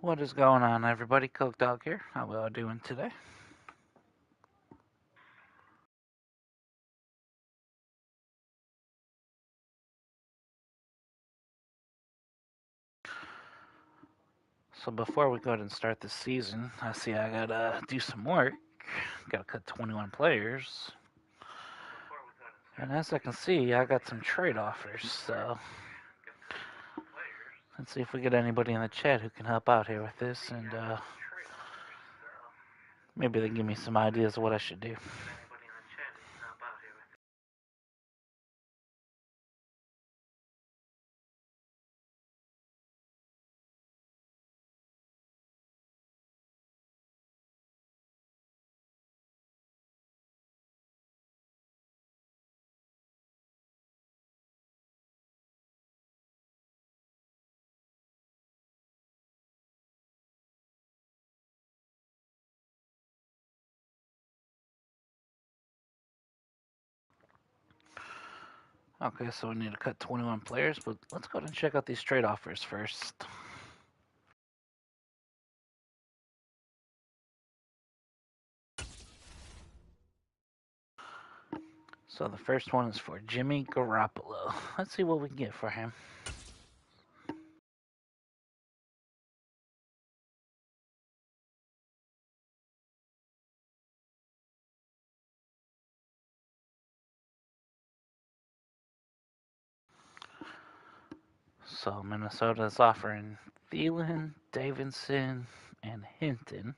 What is going on, everybody? Coke Dog here. How we all doing today? So before we go ahead and start the season, I see I gotta do some work. Gotta cut 21 players. And as I can see, I got some trade offers. So let's see if we get anybody in the chat who can help out here with this, and maybe they can give me some ideas of what I should do. Okay, so we need to cut 21 players, but let's go ahead and check out these trade offers first. So the first one is for Jimmy Garoppolo. Let's see what we can get for him. So Minnesota is offering Thielen, Davidson, and Hinton.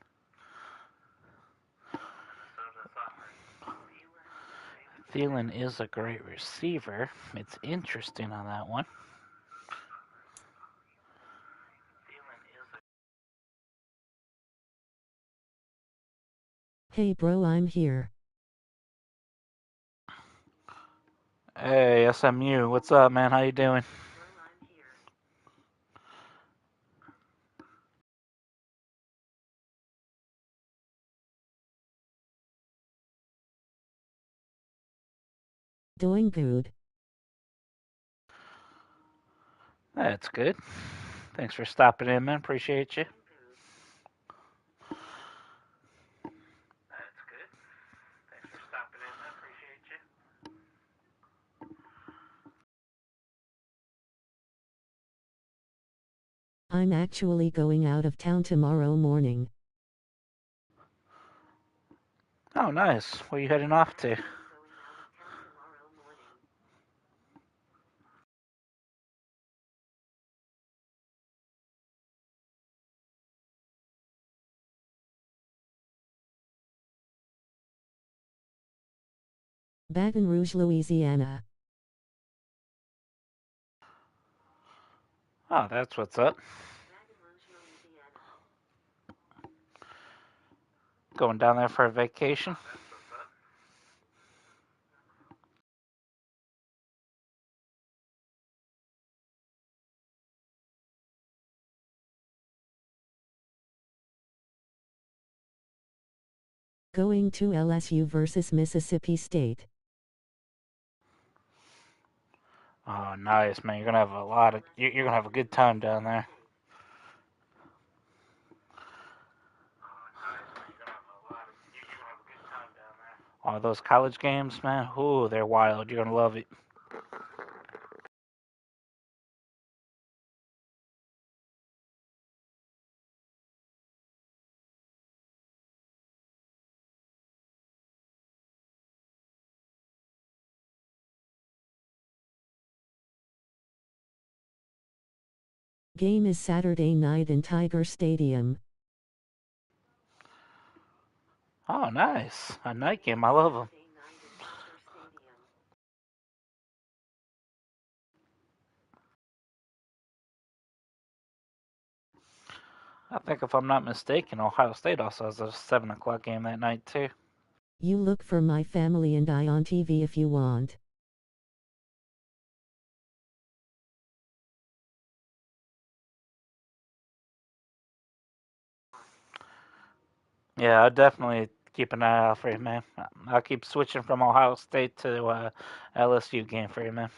Thielen is a great receiver. It's interesting on that one. Hey bro, I'm here. Hey, SMU, what's up, man? How you doing? Doing good. That's good. Thanks for stopping in, man. Appreciate you. I'm actually going out of town tomorrow morning. Oh, nice. Where you heading off to? Baton Rouge, Louisiana. Oh, that's what's up. Going down there for a vacation? Going to LSU versus Mississippi State. Oh, nice, man. You're gonna have a lot of. You're gonna have a good time down there. Oh, those college games, man. Ooh, they're wild. You're gonna love it. Game is Saturday night in Tiger Stadium. Oh, nice. A night game. I love them. I think if I'm not mistaken, Ohio State also has a 7 o'clock game that night too. You look for my family and I on TV if you want. Yeah, I'll definitely keep an eye out for you, man. I'll keep switching from Ohio State to LSU game for you, man.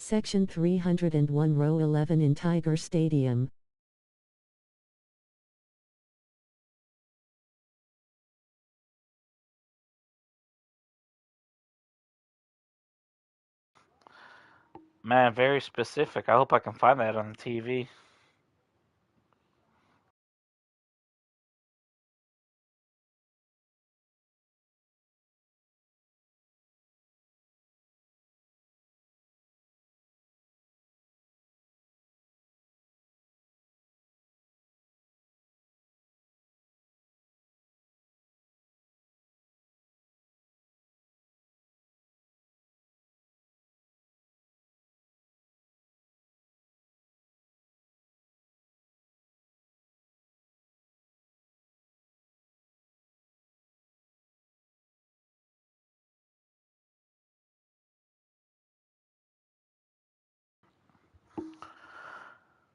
Section 301 Row 11 in Tiger Stadium. Man, very specific. I hope I can find that on the TV.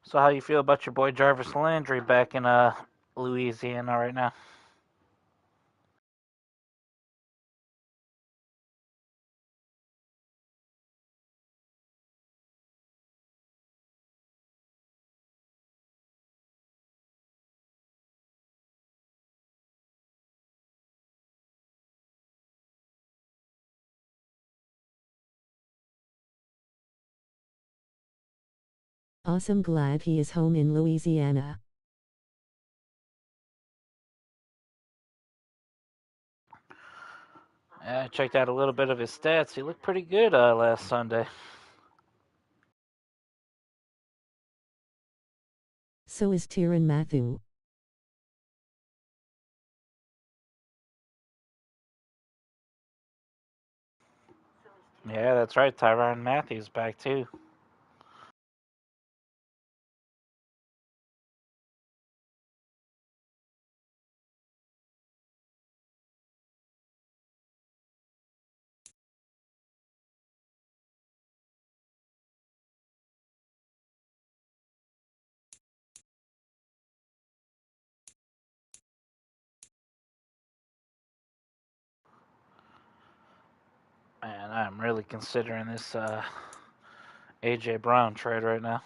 So how you feel about your boy Jarvis Landry back in Louisiana right now? Awesome, glad he is home in Louisiana. I checked out a little bit of his stats. He looked pretty good last Sunday. So is Tyrann Mathieu. Yeah, that's right. Tyrann Mathieu's back too. Man, I'm really considering this AJ Brown trade right now.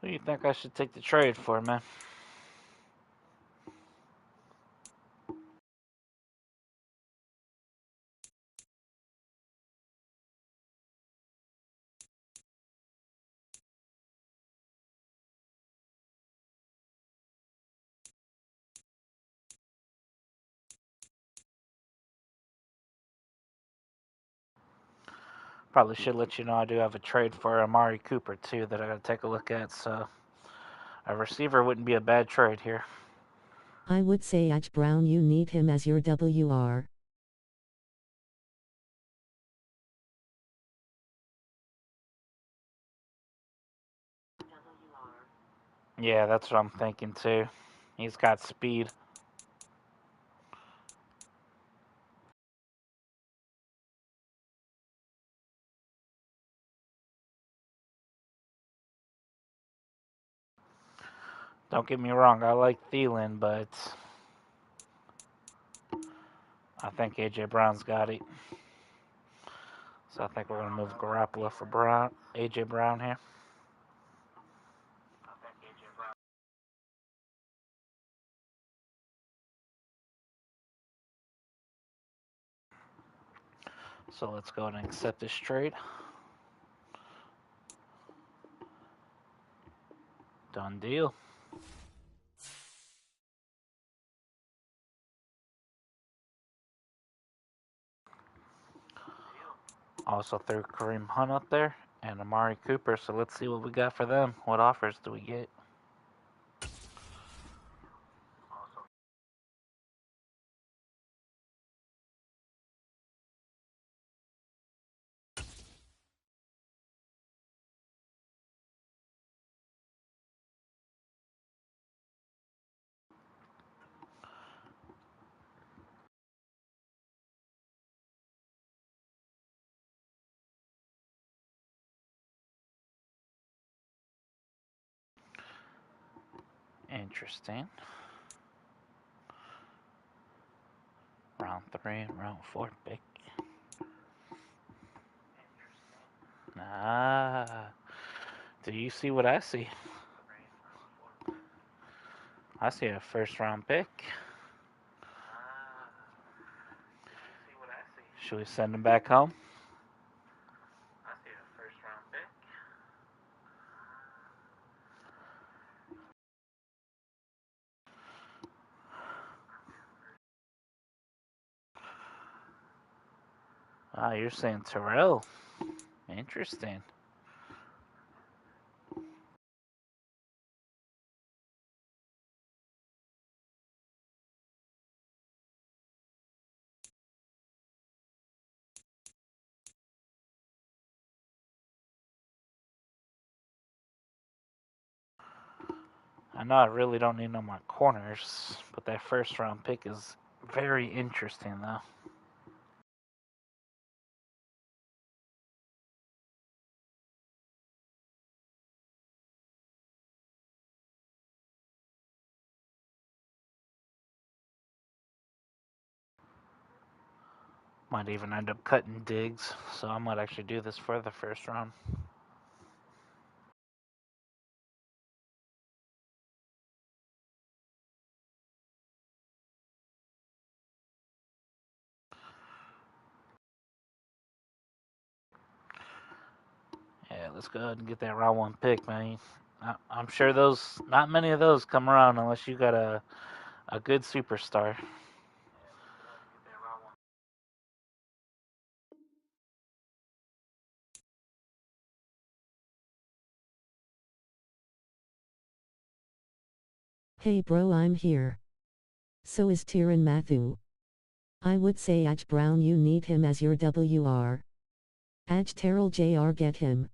Who do you think I should take the trade for, man? Probably should let you know I do have a trade for Amari Cooper too that I got to take a look at. So a receiver wouldn't be a bad trade here. I would say AJ Brown, you need him as your WR. Yeah, that's what I'm thinking too. He's got speed. Don't get me wrong, I like Thielen, but I think AJ Brown's got it. So I think we're gonna move Garoppolo for AJ Brown here. So let's go ahead and accept this trade. Done deal. Also threw Kareem Hunt up there and Amari Cooper. So let's see what we got for them. What offers do we get? Interesting. Round 3, round 4 pick. Ah. Do you see what I see? I see a first round pick. Should we send him back home? Ah, you're saying Terrell. Interesting. I know I really don't need no more corners, but that first round pick is very interesting, though. Might even end up cutting Diggs, so I might actually do this for the first round. Yeah, let's go ahead and get that round 1 pick, man. I'm sure not many of those come around unless you got a good superstar. Hey bro, I'm here. So is Tyrann Matthew. I would say Aj Brown, you need him as your WR. Aj Terrell JR, get him.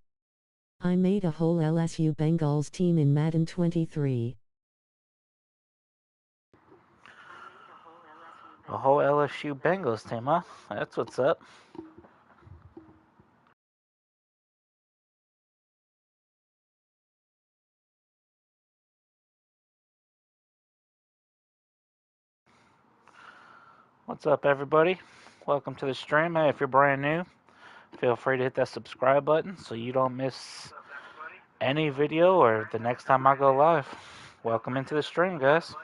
I made a whole LSU Bengals team in Madden 23. A whole LSU Bengals team, huh? That's what's up. What's up, everybody? Welcome to the stream. Hey, if you're brand new, feel free to hit that subscribe button so you don't miss any video or the next time I go live. Welcome into the stream, guys.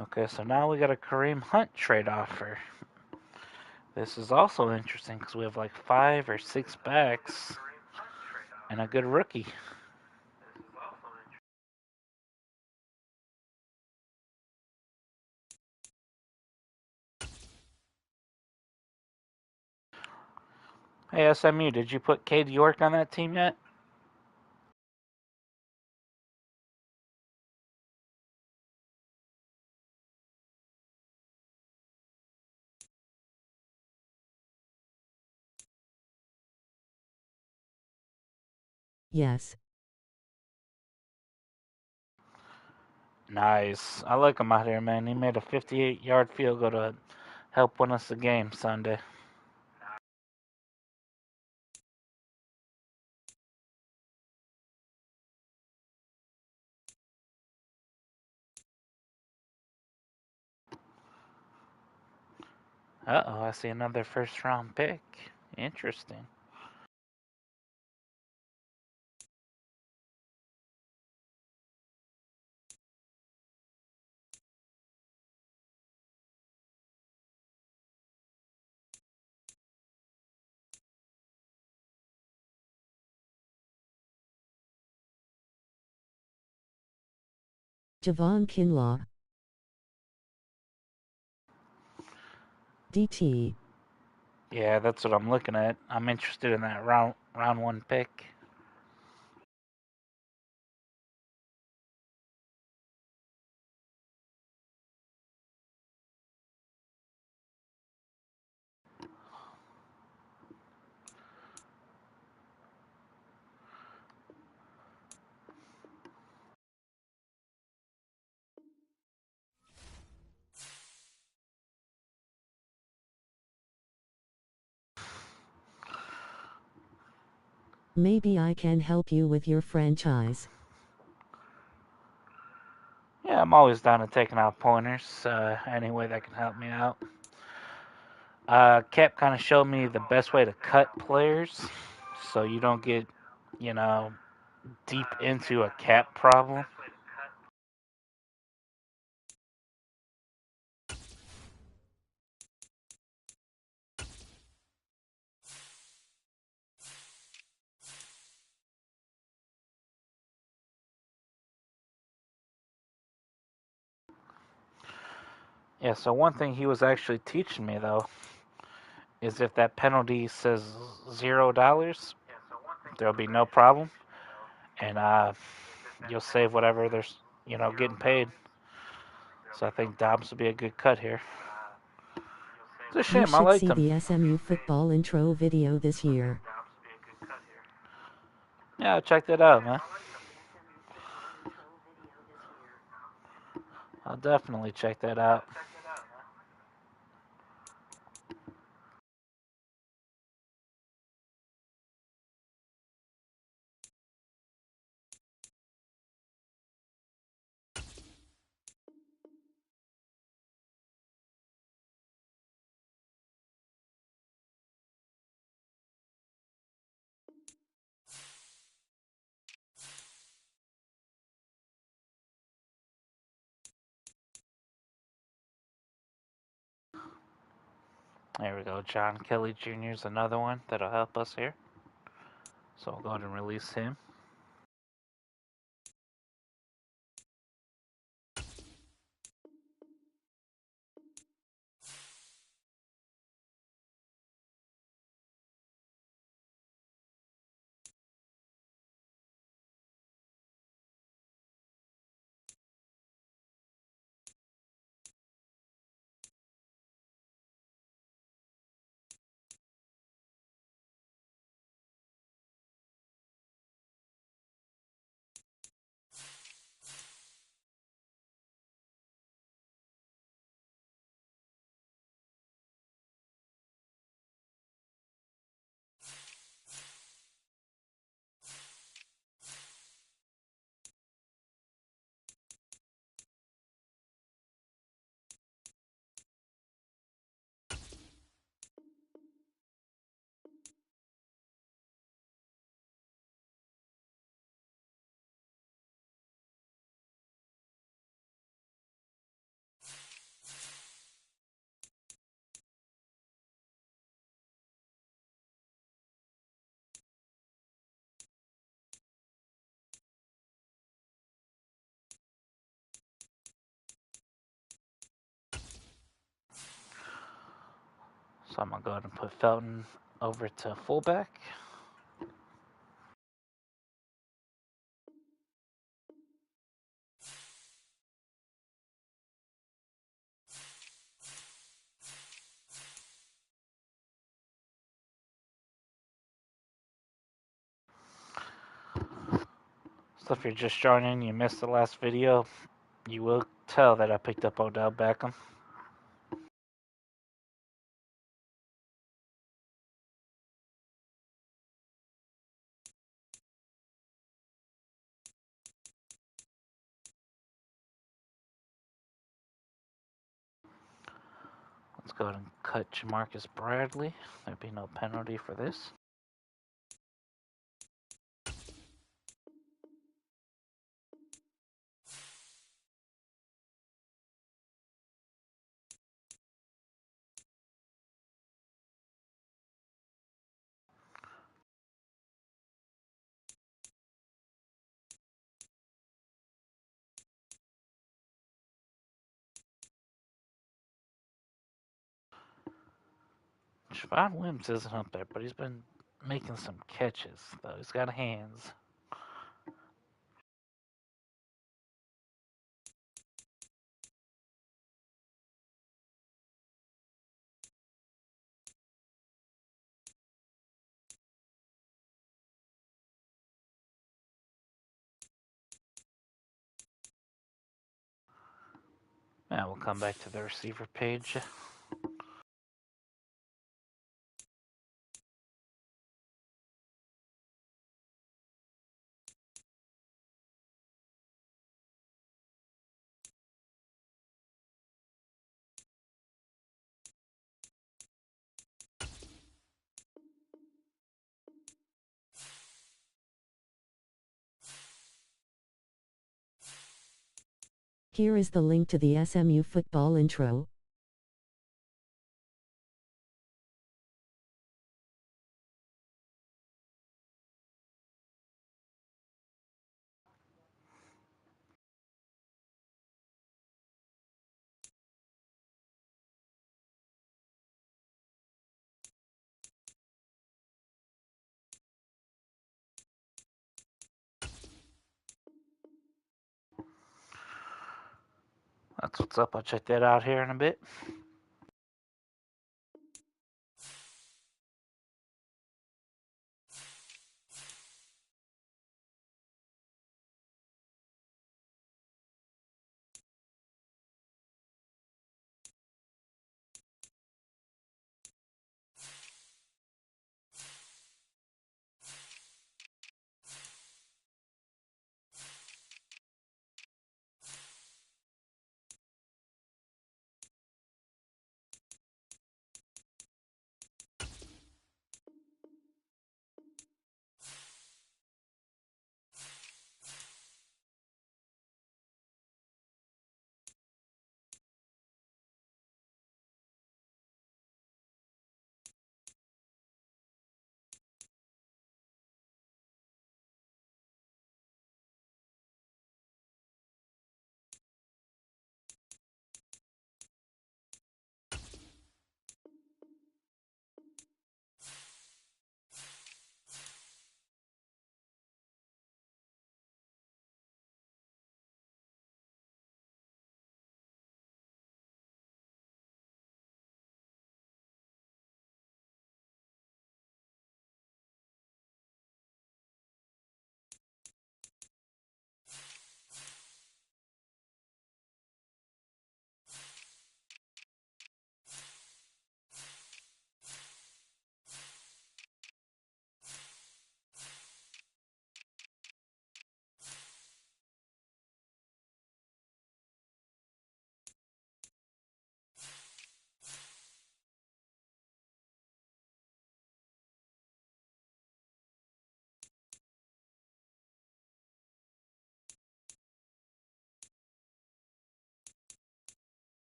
Okay, so now we got a Kareem Hunt trade offer. This is also interesting because we have like 5 or 6 backs and a good rookie. Hey, SMU, did you put Cade York on that team yet? Yes. Nice. I like him out here, man. He made a 58-yard field goal to help win us the game Sunday. Uh-oh, I see another first-round pick. Interesting. Javon Kinlaw. DT. Yeah, that's what I'm looking at. I'm interested in that round 1 pick. Maybe I can help you with your franchise. Yeah, I'm always down to taking out pointers. Any way that can help me out. Cap kind of showed me the best way to cut players, so you don't get, you know, deep into a cap problem. Yeah, so one thing he was actually teaching me though is if that penalty says $0, there'll be no problem, and you'll save whatever there's, getting paid. So I think Dobbs would be a good cut here. It's a You shame. I should liked see him. the SMU football intro video this year. Yeah, check that out, man. I'll definitely check that out. There we go. John Kelly Jr. is another one that'll help us here. So I'll go ahead and release him. So I'm going to go ahead and put Felton over to fullback. So if you're just joining, you missed the last video, you will tell that I picked up Odell Beckham. Let's go ahead and cut Jamarcus Bradley. There'd be no penalty for this. Javon Wims isn't up there, but he's been making some catches, though. He's got hands. Now we'll come back to the receiver page. Here is the link to the SMU football intro. That's what's up. I'll check that out here in a bit.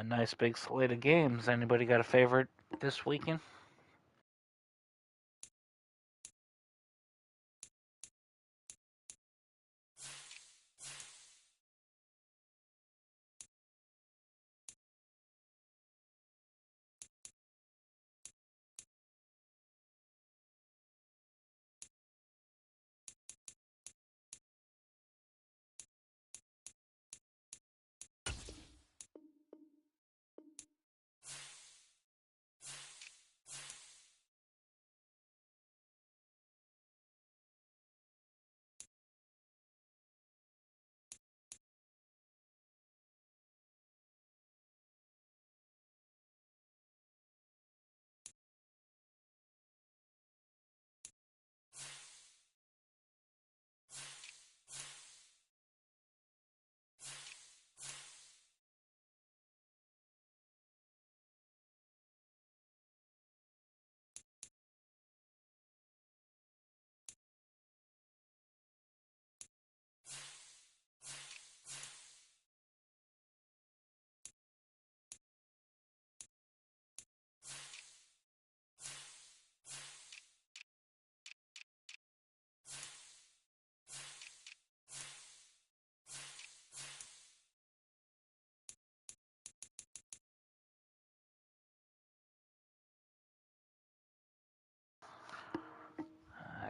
Nice big slate of games. Anybody got a favorite this weekend?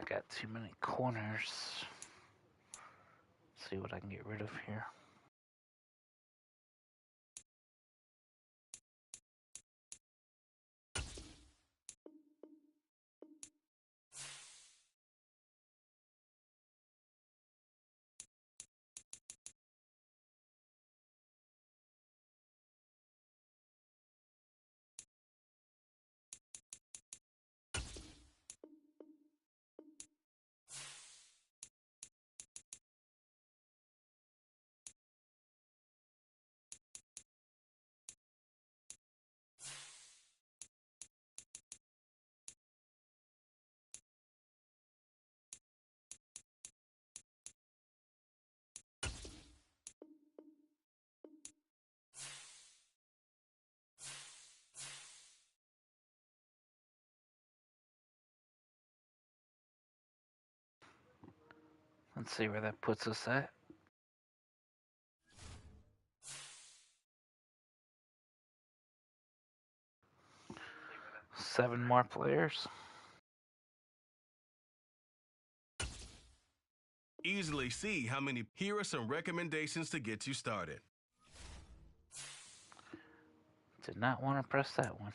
I got too many corners. Let's see what I can get rid of here. Let's see where that puts us at. Seven more players. Easily see how many. Here are some recommendations to get you started. Did not want to press that one.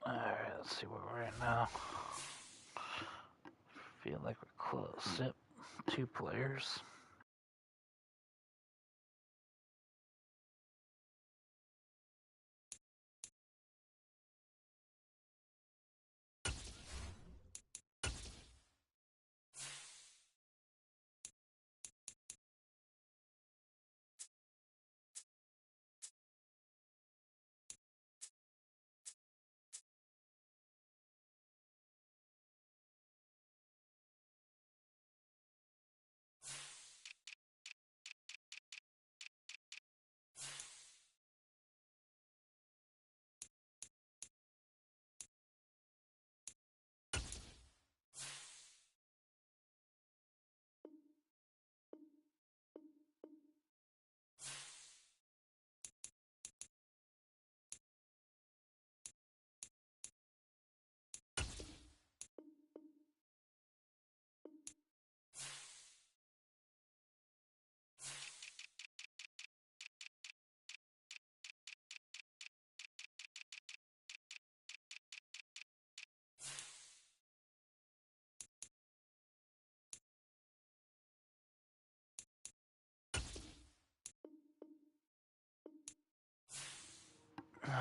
Alright, let's see where we're at now. Feel like we're close. Yep, 2 players.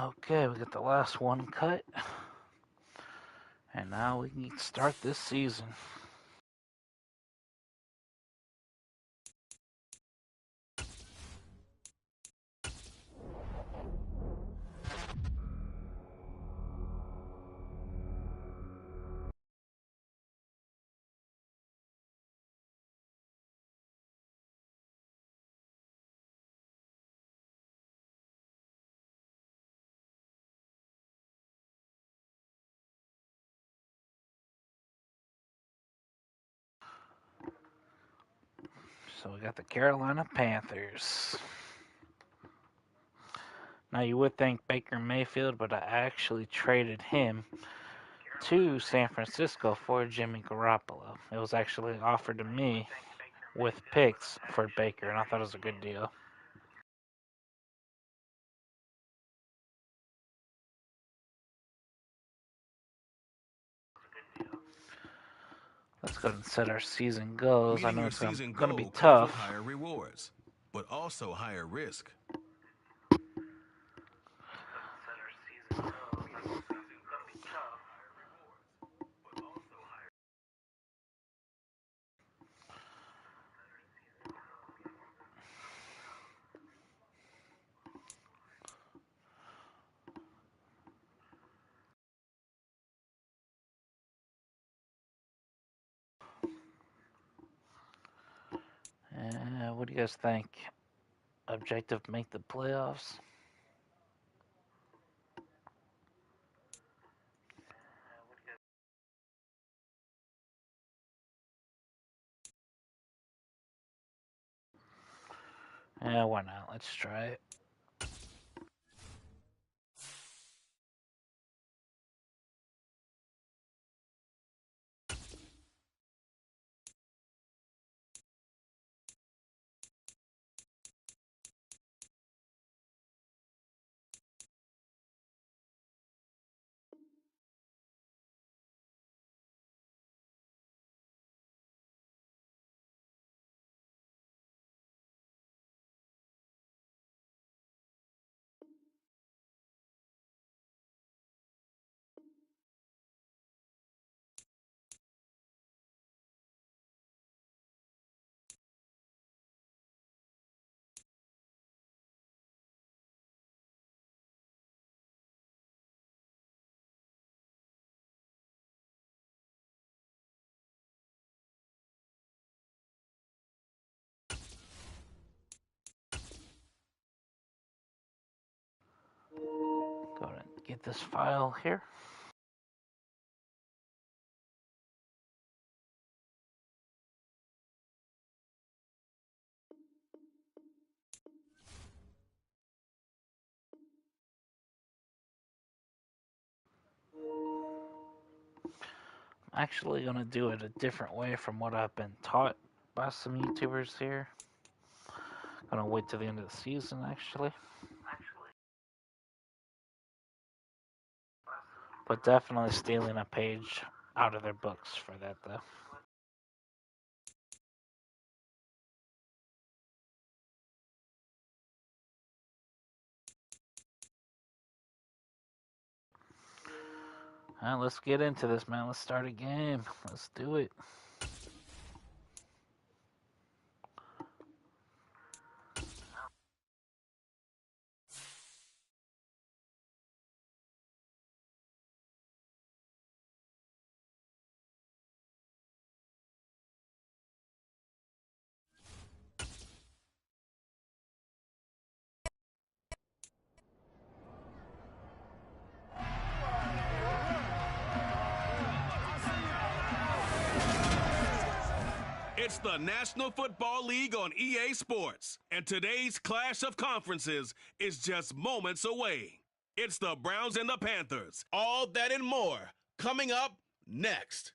Okay, we got the last one cut. And now we can start this season. So we got the Carolina Panthers. Now you would think Baker Mayfield, but I actually traded him to San Francisco for Jimmy Garoppolo. It was actually offered to me with picks for Baker, and I thought it was a good deal. Let's go ahead and set our season goals. I Meeting know your it's going season to be goal comes with tough. higher rewards, but also higher risk. What do you guys think? Objective make the playoffs? Why not? Let's try it. Go ahead and get this file here. I'm actually going to do it a different way from what I've been taught by some YouTubers here. I'm going to wait till the end of the season, actually. But definitely stealing a page out of their books for that, though. All right, let's get into this, man. Let's start a game. Let's do it. It's the National Football League on EA Sports, and today's clash of conferences is just moments away. It's the Browns and the Panthers. All that and more coming up next.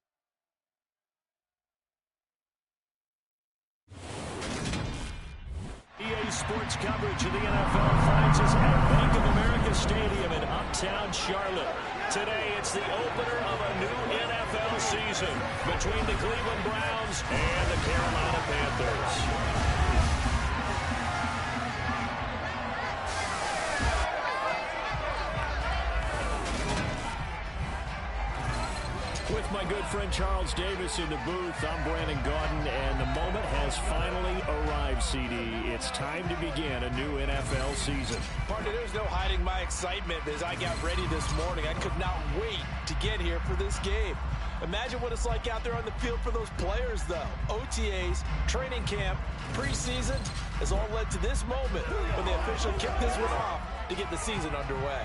EA Sports coverage of the NFL finds us at Bank of America Stadium in uptown Charlotte. Today, it's the opener of a new NFL season between the Cleveland Browns and the Carolina Panthers. my good friend Charles Davis in the booth. I'm Brandon Gaudin, and the moment has finally arrived, CD. It's time to begin a new NFL season. Partner, there's no hiding my excitement as I got ready this morning. I could not wait to get here for this game. Imagine what it's like out there on the field for those players, though. OTAs, training camp, preseason has all led to this moment when they officially kick this one off to get the season underway.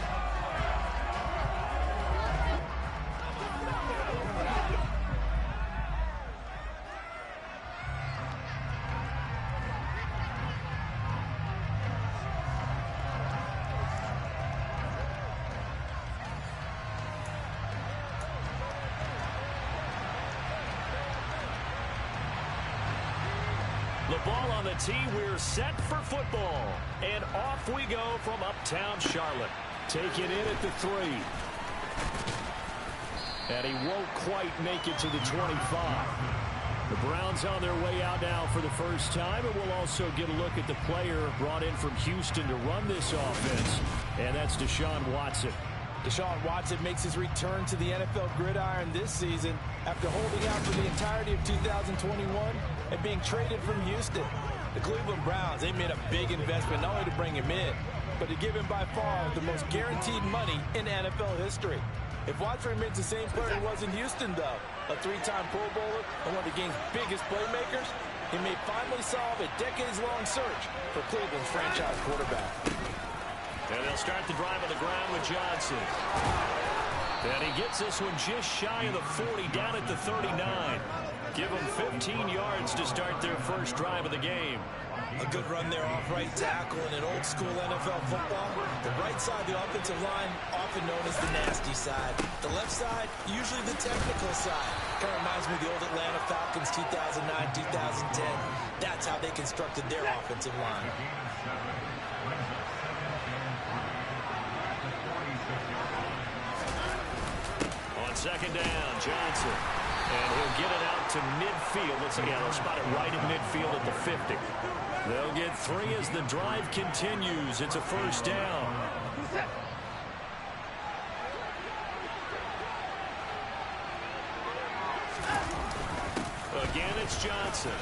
The ball on the tee, we're set for football. And off we go from uptown Charlotte. Taking in at the 3. And he won't quite make it to the 25. The Browns on their way out now for the first time, and we'll also get a look at the player brought in from Houston to run this offense, and that's Deshaun Watson. Deshaun Watson makes his return to the NFL gridiron this season after holding out for the entirety of 2021 and being traded from Houston. The Cleveland Browns, they made a big investment not only to bring him in, but to give him by far the most guaranteed money in NFL history. If Watson remains the same player he was in Houston, though, a 3-time Pro Bowler and one of the game's biggest playmakers, he may finally solve a decades-long search for Cleveland's franchise quarterback. And they'll start the drive on the ground with Johnson. And he gets this one just shy of the 40, down at the 39. Give them 15 yards to start their first drive of the game. A good run there off right tackle in an old-school NFL football. The right side of the offensive line, often known as the nasty side. The left side, usually the technical side. Kind of reminds me of the old Atlanta Falcons 2009, 2010. That's how they constructed their offensive line. On second down, Johnson. And he'll get it out to midfield. Let's again, they'll spot it right at midfield at the 50. They'll get 3 as the drive continues. It's a first down. Again, it's Johnson.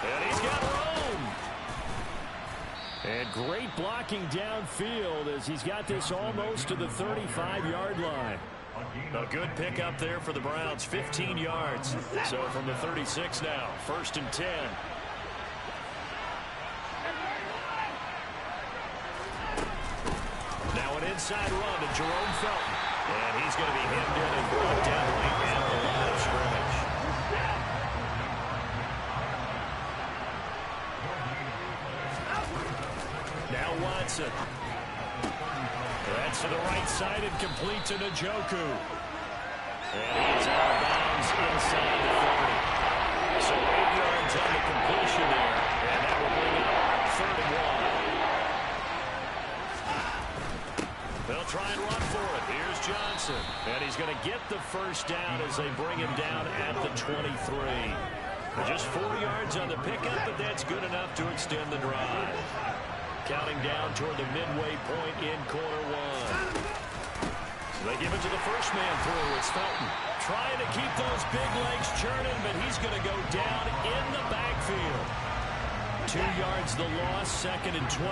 And he's got room. And great blocking downfield as he's got this almost to the 35-yard line. A good pickup there for the Browns, 15 yards. So from the 36 now, 1st and 10. Now an inside run to Jerome Felton. And he's going to be hemmed in and brought down right at the line of scrimmage. Now Watson. That's to the right side and complete to Njoku. And he's out of bounds inside the 30. So 8 yards on the completion there. And that will bring up 3rd and 1. They'll try and run for it. Here's Johnson. And he's going to get the first down as they bring him down at the 23. Just 4 yards on the pickup, but that's good enough to extend the drive. Counting down toward the midway point in quarter 1. So they give it to the first man through. It's Felton trying to keep those big legs churning, but he's going to go down in the backfield. 2 yards the loss, 2nd and 12.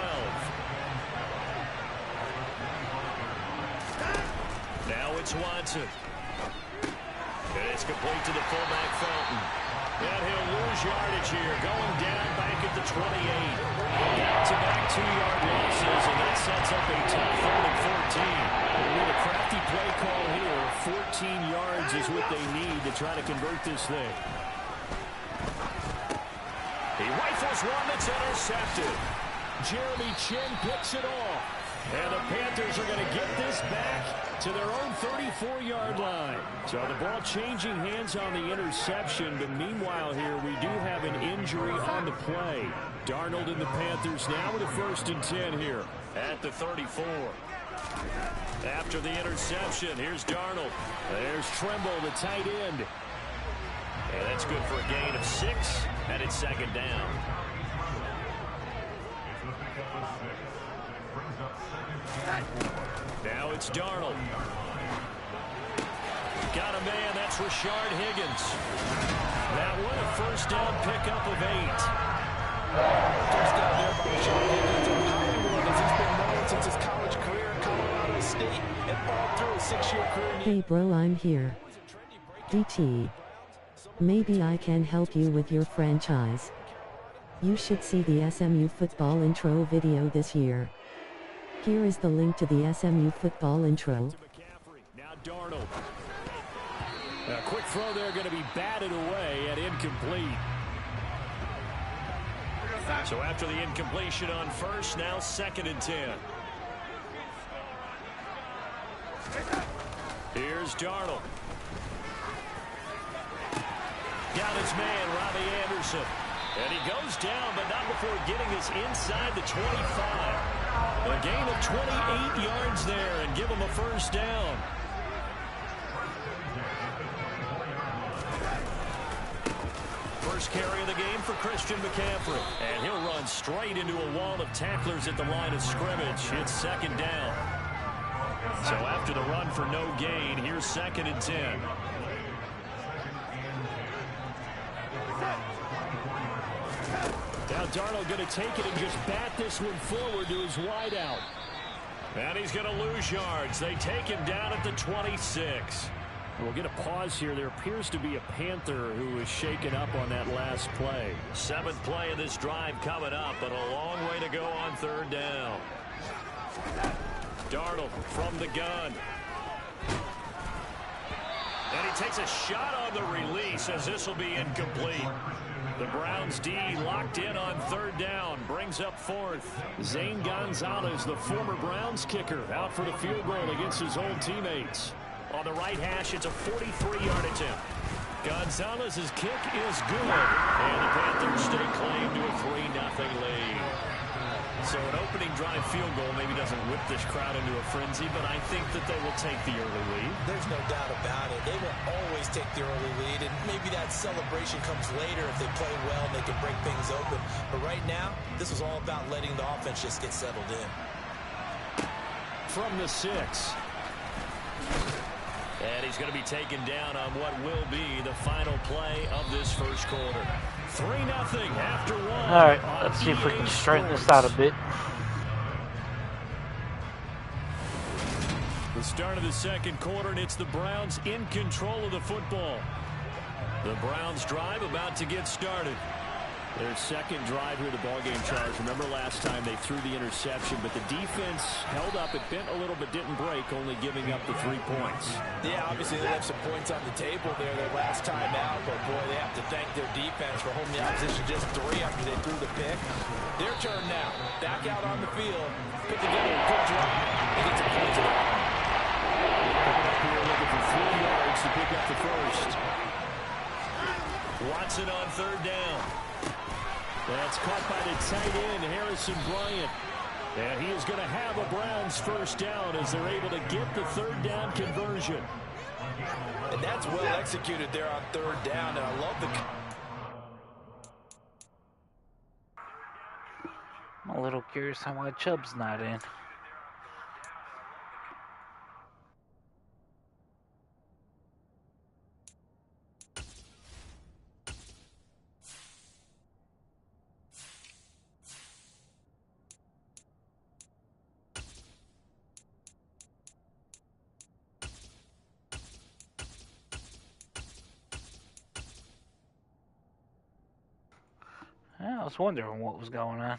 Now it's Watson. And it's complete to the fullback Felton. And he'll lose yardage here, going down back at the 28. Back-to-back 2-yard losses, and that sets up a tough 3rd and 14. With a crafty play call here, 14 yards is what they need to try to convert this thing. He rifles one that's intercepted. Jeremy Chin picks it off. And the Panthers are going to get this back to their own 34-yard line. So the ball changing hands on the interception, but meanwhile here we do have an injury on the play. Darnold and the Panthers now with a 1st and 10 here at the 34. After the interception, here's Darnold. There's Tremble, the tight end. And that's good for a gain of 6, and it's 2nd down. Now it's Darnold. Got a man. That's Rashard Higgins. That one a first down pickup of 8. First down there by Rashard Higgins. He's been known since his college career at Colorado State and all through his 6-year career. Hey bro, I'm here. DT. Maybe I can help you with your franchise. You should see the SMU football intro video this year. Here is the link to the SMU football intro. Now Darnold. A quick throw there, going to be batted away and incomplete. So after the incompletion on first, now 2nd and 10. Here's Darnold. Got his man, Robbie Anderson. And he goes down, but not before getting this inside the 25. A gain of 28 yards there and give him a first down. First carry of the game for Christian McCaffrey. And he'll run straight into a wall of tacklers at the line of scrimmage. It's 2nd down. So after the run for no gain, here's 2nd and 10. Now Darnold going to take it and just bat this one forward to his wideout. And he's going to lose yards. They take him down at the 26. We'll get a pause here. There appears to be a Panther who was shaken up on that last play. 7th play of this drive coming up, but a long way to go on 3rd down. Darnold from the gun. And he takes a shot on the release as this will be incomplete. The Browns D locked in on 3rd down. Brings up 4th. Zane Gonzalez, the former Browns kicker, out for the field goal against his old teammates. On the right hash, it's a 43-yard attempt. Gonzalez's kick is good. And the Panthers stay claim to a 3-0 lead. So an opening drive field goal maybe doesn't whip this crowd into a frenzy, but I think that they will take the early lead. There's no doubt about it. They will always take the early lead, and maybe that celebration comes later if they play well and they can break things open. But right now, this was all about letting the offense just get settled in. From the 6. And he's going to be taken down on what will be the final play of this first quarter. 3-0 after 1. All right, let's see if we can straighten this out a bit. The start of the 2nd quarter, and it's the Browns in control of the football. The Browns drive about to get started. Their 2nd drive here of the ballgame, Charles. Remember last time they threw the interception, but the defense held up. It bent a little but didn't break, only giving up the 3 points. Yeah, obviously they left some points on the table there their last time out, but boy, they have to thank their defense for holding the opposition just 3 after they threw the pick. Their turn now. Back out on the field. Put together a good drive and get some points back. Picking up here, looking for 3 yards to pick up the first. Watson on 3rd down. That's caught by the tight end, Harrison Bryant. And he is going to have a Browns first down as they're able to get the 3rd down conversion. And that's well executed there on 3rd down, and I love the... I'm a little curious on why Chubb's not in. Yeah, I was wondering what was going on.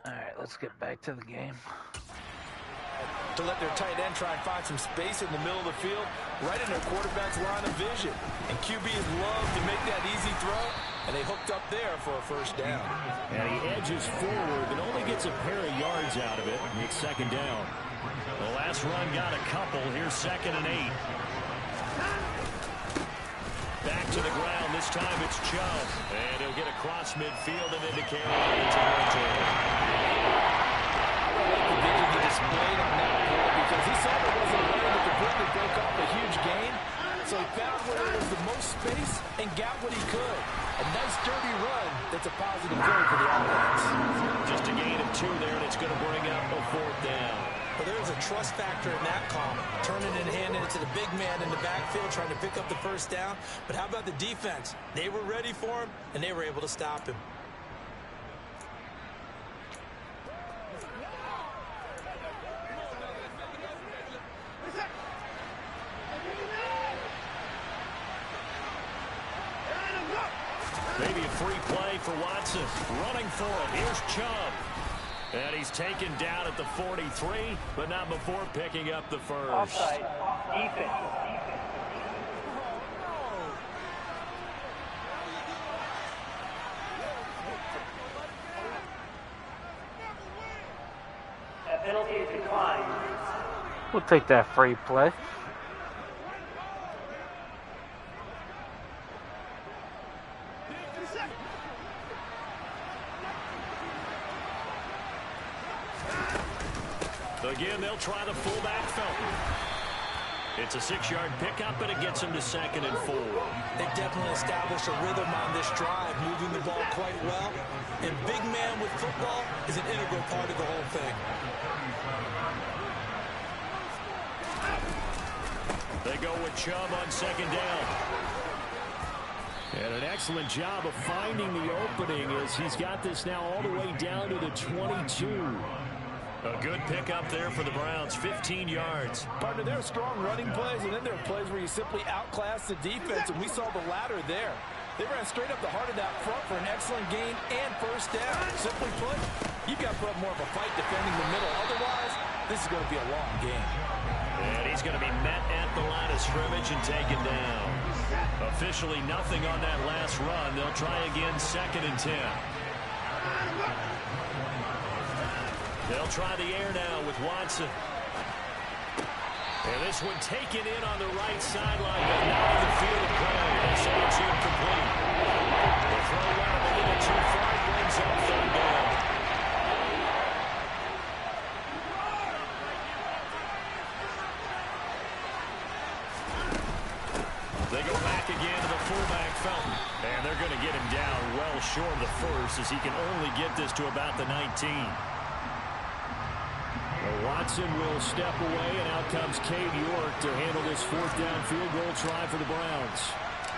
Alright, let's get back to the game. To let their tight end try and find some space in the middle of the field, right in their quarterback's line of vision. And QBs love to make that easy throw, and they hooked up there for a first down. And he edges forward, but only gets a pair of yards out of it. It's 2nd down. The last run got a couple. Here's 2nd and 8. Back to the ground. This time it's Chubb. And he'll get across midfield and into Carolina territory. I like the vision he displayed on that play because he saw there wasn't a way to completely break off a huge gain. So he found where there was the most space and got what he could. A nice dirty run that's a positive play for the offense. Just a gain of 2 there, and it's going to bring up a 4th down. Well, there's a trust factor in that call. Turning and handing it to the big man in the backfield, trying to pick up the first down. But how about the defense? They were ready for him, and they were able to stop him. Maybe a free play for Watson. Running for it. Here's Chubb. And he's taken down at the 43, but not before picking up the first. Offside. Defense. That penalty is declined. We'll take that free play. Again, they'll try the fullback, Felton. It's a 6-yard pickup, but it gets him to 2nd and 4. They've definitely established a rhythm on this drive, moving the ball quite well. And big man with football is an integral part of the whole thing. They go with Chubb on 2nd down. And an excellent job of finding the opening as he's got this now all the way down to the 22. A good pickup there for the Browns, 15 yards. Partner, there are strong running plays, and then there are plays where you simply outclass the defense, and we saw the latter there. They ran straight up the heart of that front for an excellent gain and first down. Simply put, you've got to put up more of a fight defending the middle. Otherwise, this is going to be a long game. And he's going to be met at the line of scrimmage and taken down. Officially nothing on that last run. They'll try again, 2nd and 10. They'll try the air now with Watson. And this one taken in on the right sideline, but not in the field of play. And so it's incomplete. The throw went a little too far, brings up 3rd down. They go back again to the fullback, Felton. And they're going to get him down well short of the first as he can only get this to about the 19. Watson will step away, and out comes Cade York to handle this 4th down field goal try for the Browns.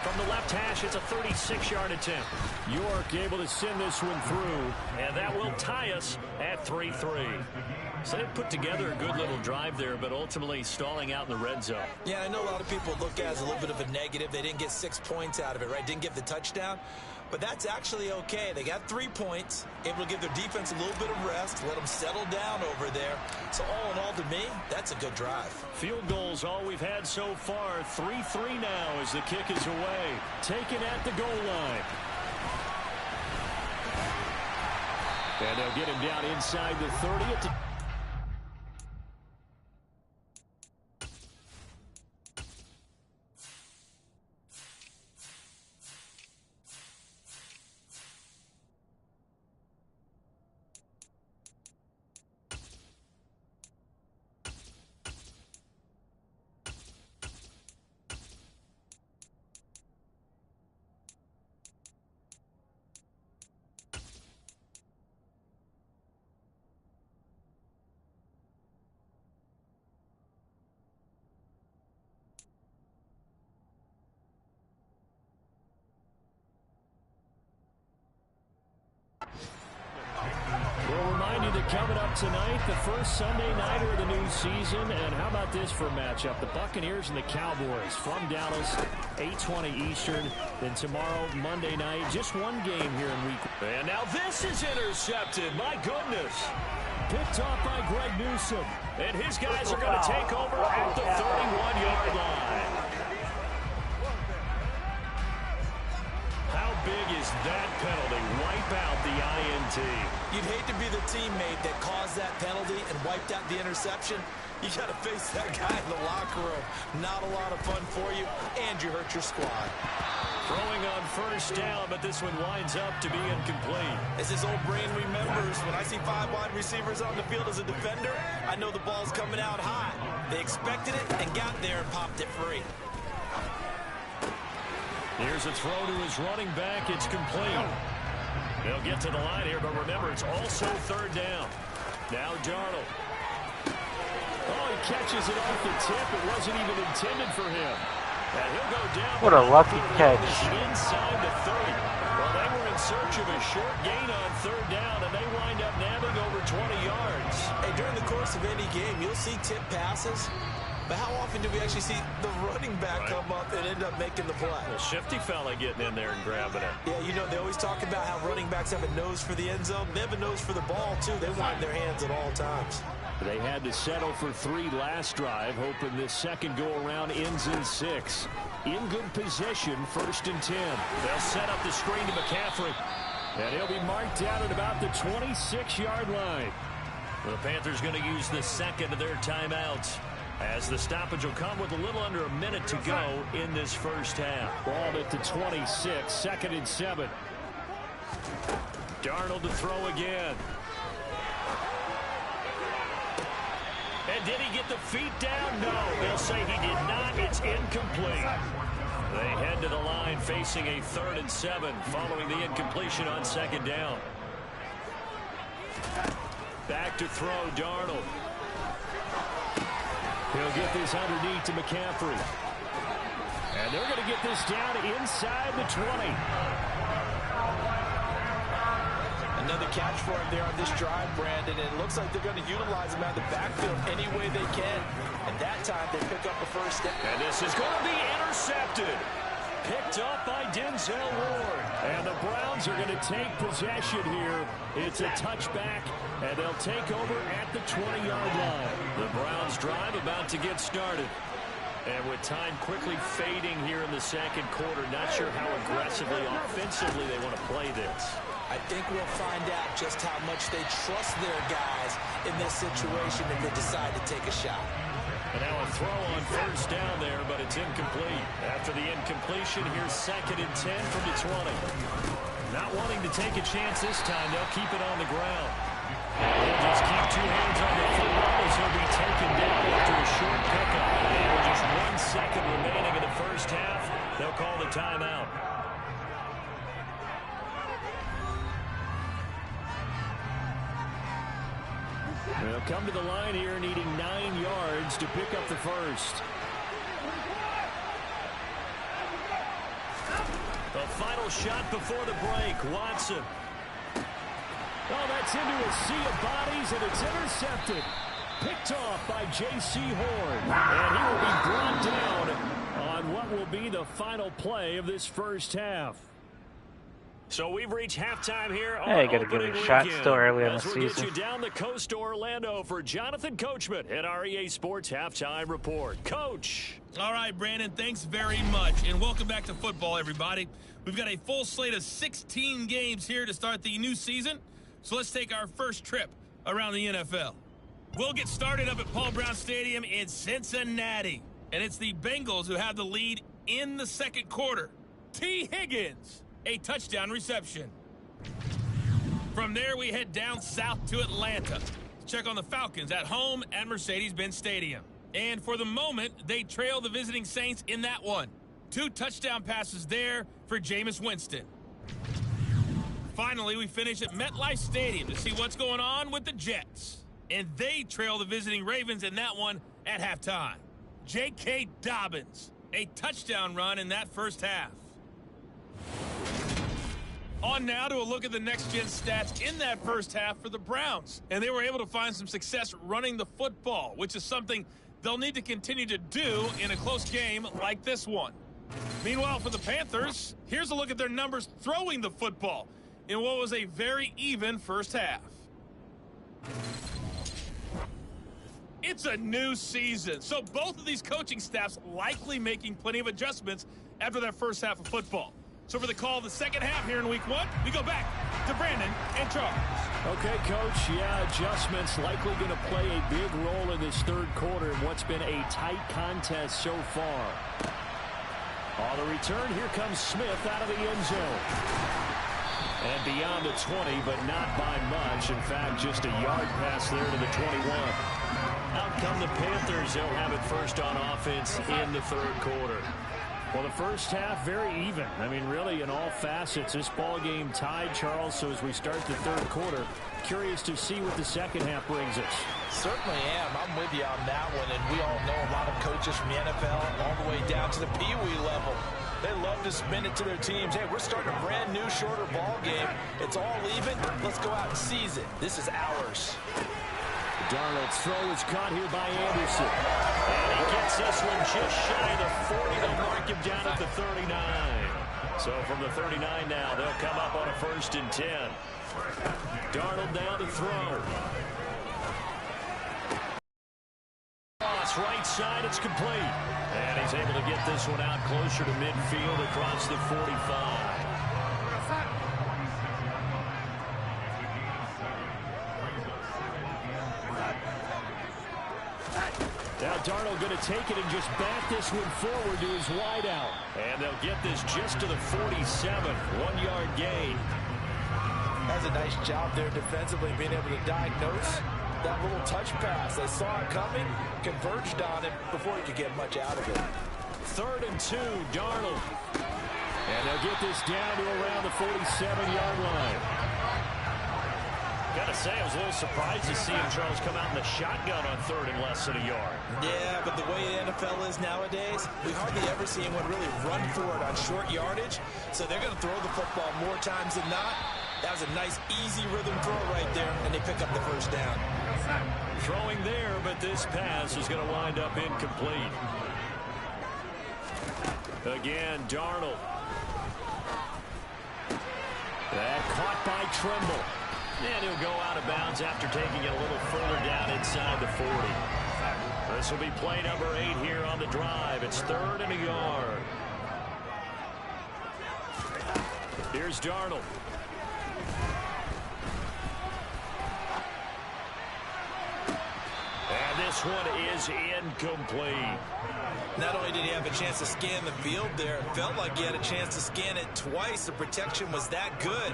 From the left hash, it's a 36-yard attempt. York able to send this one through, and that will tie us at 3-3. So they put together a good little drive there, but ultimately stalling out in the red zone. Yeah, I know a lot of people look at it as a little bit of a negative. They didn't get 6 points out of it, right? Didn't get the touchdown. But that's actually okay. They got 3 points, able to give their defense a little bit of rest, let them settle down over there. So all in all, to me, that's a good drive. Field goals all we've had so far. 3-3 now as the kick is away. Taken at the goal line. And they'll get him down inside the 30. We'll remind you that coming up tonight, the first Sunday nighter of the new season. And how about this for a matchup? The Buccaneers and the Cowboys from Dallas, 8:20 Eastern. Then tomorrow, Monday night, just one game here in week. And now this is intercepted. My goodness. Picked off by Greg Newsome. And his guys are going to take over at the 31-yard line. How big is that penalty? Wipe out the INT. You'd hate to be the teammate that caused that penalty and wiped out the interception. You got to face that guy in the locker room. Not a lot of fun for you, and you hurt your squad. Throwing on first down, but this one winds up to be incomplete. As his old brain remembers, when I see 5 wide receivers on the field as a defender, I know the ball's coming out high. They expected it and got there and popped it free. Here's a throw to his running back. It's complete. They'll get to the line here, but remember, it's also third down. Now Darnold. Oh, he catches it off the tip. It wasn't even intended for him. And he'll go down. What a lucky catch. Inside the 30. Well, they were in search of a short gain on third down, and they wind up nabbing over 20 yards. Hey, during the course of any game, you'll see tip passes. But how often do we actually see the running back come up and end up making the play? A shifty fella getting in there and grabbing it. Yeah, you know, they always talk about how running backs have a nose for the end zone. They have a nose for the ball, too. They wind their hands at all times. They had to settle for 3 last drive, hoping this second go-around ends in 6. In good position, 1st and 10. They'll set up the screen to McCaffrey. And he'll be marked down at about the 26-yard line. The Panthers going to use the second of their timeouts, as the stoppage will come with a little under a minute to go in this first half. Ball at the 26, 2nd and 7. Darnold to throw again. And did he get the feet down? No, they'll say he did not. It's incomplete. They head to the line facing a 3rd and 7 following the incompletion on 2nd down. Back to throw, Darnold. He'll get this underneath to McCaffrey. And they're going to get this down inside the 20. Another catch for him there on this drive, Brandon. And it looks like they're going to utilize him out of the backfield any way they can. And that time they pick up the first down. And this is going to be intercepted. Picked up by Denzel Ward. And the Browns are going to take possession here. It's a touchback, and they'll take over at the 20-yard line. The Browns drive about to get started. And with time quickly fading here in the second quarter, not sure how aggressively, offensively they want to play this. I think we'll find out just how much they trust their guys in this situation if they decide to take a shot. And now a throw on first down there, but it's incomplete. After the incompletion, here's 2nd and 10 from the 20. Not wanting to take a chance this time, they'll keep it on the ground. They'll just keep 2 hands on the football as he'll be taken down after a short pickup. And with just 1 second remaining in the first half, they'll call the timeout. They'll come to the line here needing 9 yards to pick up the first. The final shot before the break, Watson. Oh, that's into a sea of bodies, and it's intercepted. Picked off by J.C. Horn. And he will be brought down on what will be the final play of this first half. So we've reached halftime here. Hey, got to give it a shot still early in the season. We'll get you season. down the coast to Orlando for Jonathan Coachman at our EA Sports Halftime Report. Coach. All right, Brandon, thanks very much. And welcome back to football, everybody. We've got a full slate of 16 games here to start the new season. So let's take our first trip around the NFL. We'll get started up at Paul Brown Stadium in Cincinnati. And it's the Bengals who have the lead in the second quarter. T. Higgins, a touchdown reception. From there, we head down south to Atlanta. Check on the Falcons at home at Mercedes-Benz Stadium. And for the moment, they trail the visiting Saints in that one. 2 touchdown passes there for Jameis Winston. Finally, we finish at MetLife Stadium to see what's going on with the Jets. And they trail the visiting Ravens in that one at halftime. J.K. Dobbins, a touchdown run in that first half. On now to a look at the next-gen stats in that first half for the Browns. And they were able to find some success running the football, which is something they'll need to continue to do in a close game like this one. Meanwhile, for the Panthers, here's a look at their numbers throwing the football in what was a very even first half. It's a new season, so both of these coaching staffs likely making plenty of adjustments after their first half of football. So for the call of the second half here in week 1, we go back to Brandon and Charles. Okay, Coach, yeah, adjustments likely going to play a big role in this third quarter in what's been a tight contest so far. On the return, here comes Smith out of the end zone. And beyond the 20, but not by much. In fact, just a yard pass there to the 21. Out come the Panthers. They'll have it first on offense in the third quarter. Well, the first half, very even. I mean, really, in all facets, this ball game tied, Charles. So as we start the third quarter, curious to see what the second half brings us. Certainly am. I'm with you on that one. And we all know a lot of coaches from the NFL all the way down to the Pee-wee level. They love to spin it to their teams. Hey, we're starting a brand new, shorter ball game. It's all even. Let's go out and seize it. This is ours. Darnold's throw is caught here by Anderson. And he gets this one just shy of the 40. They'll mark him down at the 39. So from the 39 now, they'll come up on a 1st and 10. Darnold down to throw. Right side, it's complete. And he's able to get this one out closer to midfield across the 45. Now Darnold going to take it and just back this one forward to his wideout. And they'll get this just to the 47. 1-yard gain. That's a nice job there defensively, being able to diagnose that little touch pass. They saw it coming, converged on it before he could get much out of it. 3rd and 2, Darnold. And they'll get this down to around the 47-yard line. Gotta say, I was a little surprised to see him, Charles, come out in the shotgun on 3rd and less than a yard. Yeah, but the way the NFL is nowadays, we hardly ever see anyone really run for it on short yardage. So they're going to throw the football more times than not. That was a nice, easy rhythm throw right there, and they pick up the 1st down. Throwing there, but this pass is going to wind up incomplete. Again, Darnold. That caught by Trimble. And he'll go out of bounds after taking it a little further down inside the 40. This will be play number 8 here on the drive. It's 3rd and a yard. Here's Darnold. And this one is incomplete. Not only did he have a chance to scan the field there, it felt like he had a chance to scan it twice. The protection was that good.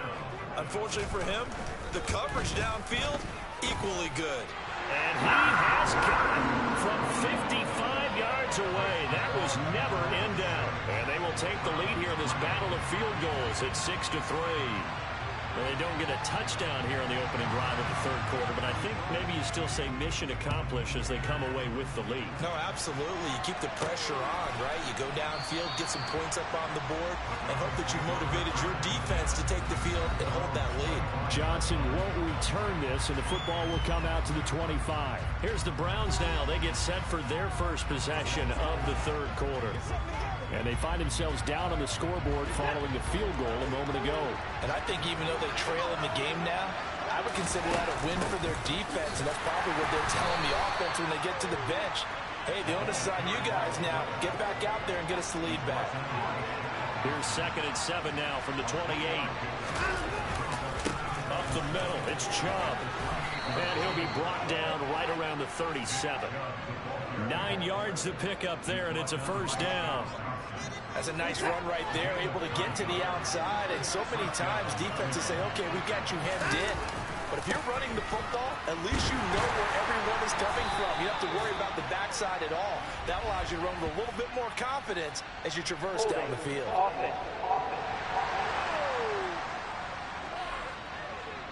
Unfortunately for him, the coverage downfield, equally good. And he has got it from 55 yards away. That was never in doubt. And they will take the lead here in this battle of field goals at 6-3. Well, they don't get a touchdown here on the opening drive of the third quarter, but I think maybe you still say mission accomplished as they come away with the lead. No, absolutely. You keep the pressure on, right? You go downfield, get some points up on the board, and hope that you motivated your defense to take the field and hold that lead. Johnson won't return this, and the football will come out to the 25. Here's the Browns now. They get set for their first possession of the third quarter. And they find themselves down on the scoreboard following the field goal a moment ago. And I think even though they trail in the game now, I would consider that a win for their defense, and that's probably what they're telling the offense when they get to the bench. Hey, the onus is on you guys now. Get back out there and get us the lead back. Here's 2nd and 7 now from the 28. Up the middle, it's Chubb. And he'll be brought down right around the 37. 9 yards to pick up there, and it's a first down. That's a nice run right there, able to get to the outside. And so many times defenses say, okay, we've got you hemmed in. But if you're running the football, at least you know where everyone is coming from. You don't have to worry about the backside at all. That allows you to run with a little bit more confidence as you traverse down the field.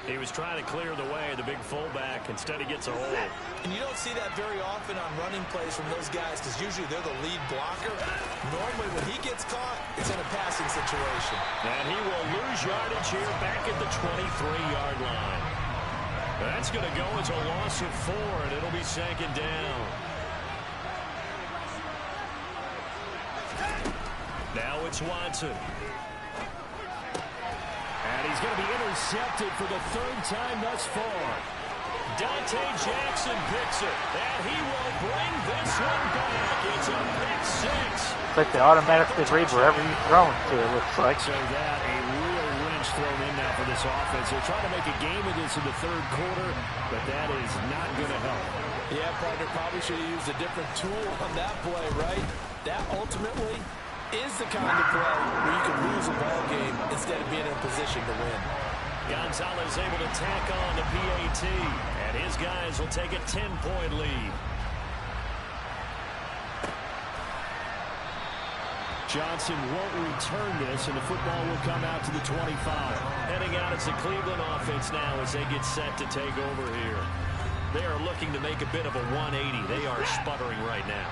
He was trying to clear the way, the big fullback. Instead, he gets a hold. And you don't see that very often on running plays from those guys because usually they're the lead blocker. Normally, when he gets caught, it's in a passing situation. And he will lose yardage here back at the 23-yard line. That's going to go as a loss of 4, and it'll be 2nd down. Now it's Watson. And he's going to be intercepted for the 3rd time thus far. Dante Jackson picks it, and he will bring this one back. It's a pick 6. It's like they automatically read wherever you throw it to, it looks like. So that, a real wrench thrown in now for this offense. They're trying to make a game of this in the third quarter, but that is not going to help. Yeah, partner, probably should have used a different tool on that play, right? That ultimately is the kind of play where you can lose a ball game instead of being in a position to win. Gonzalez able to tack on the PAT, and his guys will take a 10-point lead. Johnson won't return this, and the football will come out to the 25. Heading out as the Cleveland offense now as they get set to take over here. They are looking to make a bit of a 180. They are sputtering right now.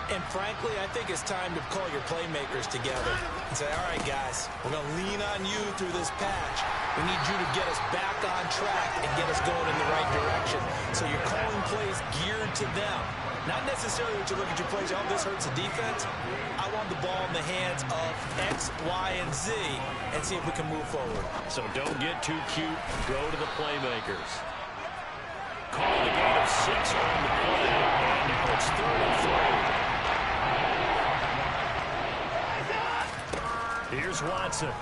And frankly, I think it's time to call your playmakers together and say, all right, guys, we're going to lean on you through this patch. We need you to get us back on track and get us going in the right direction. So you're calling plays geared to them. Not necessarily what you look at your plays, oh, this hurts the defense. I want the ball in the hands of X, Y, and Z and see if we can move forward. So don't get too cute. Go to the playmakers. Call the gain of 6 on the play. And now it's 3rd and 3. Here's Watson.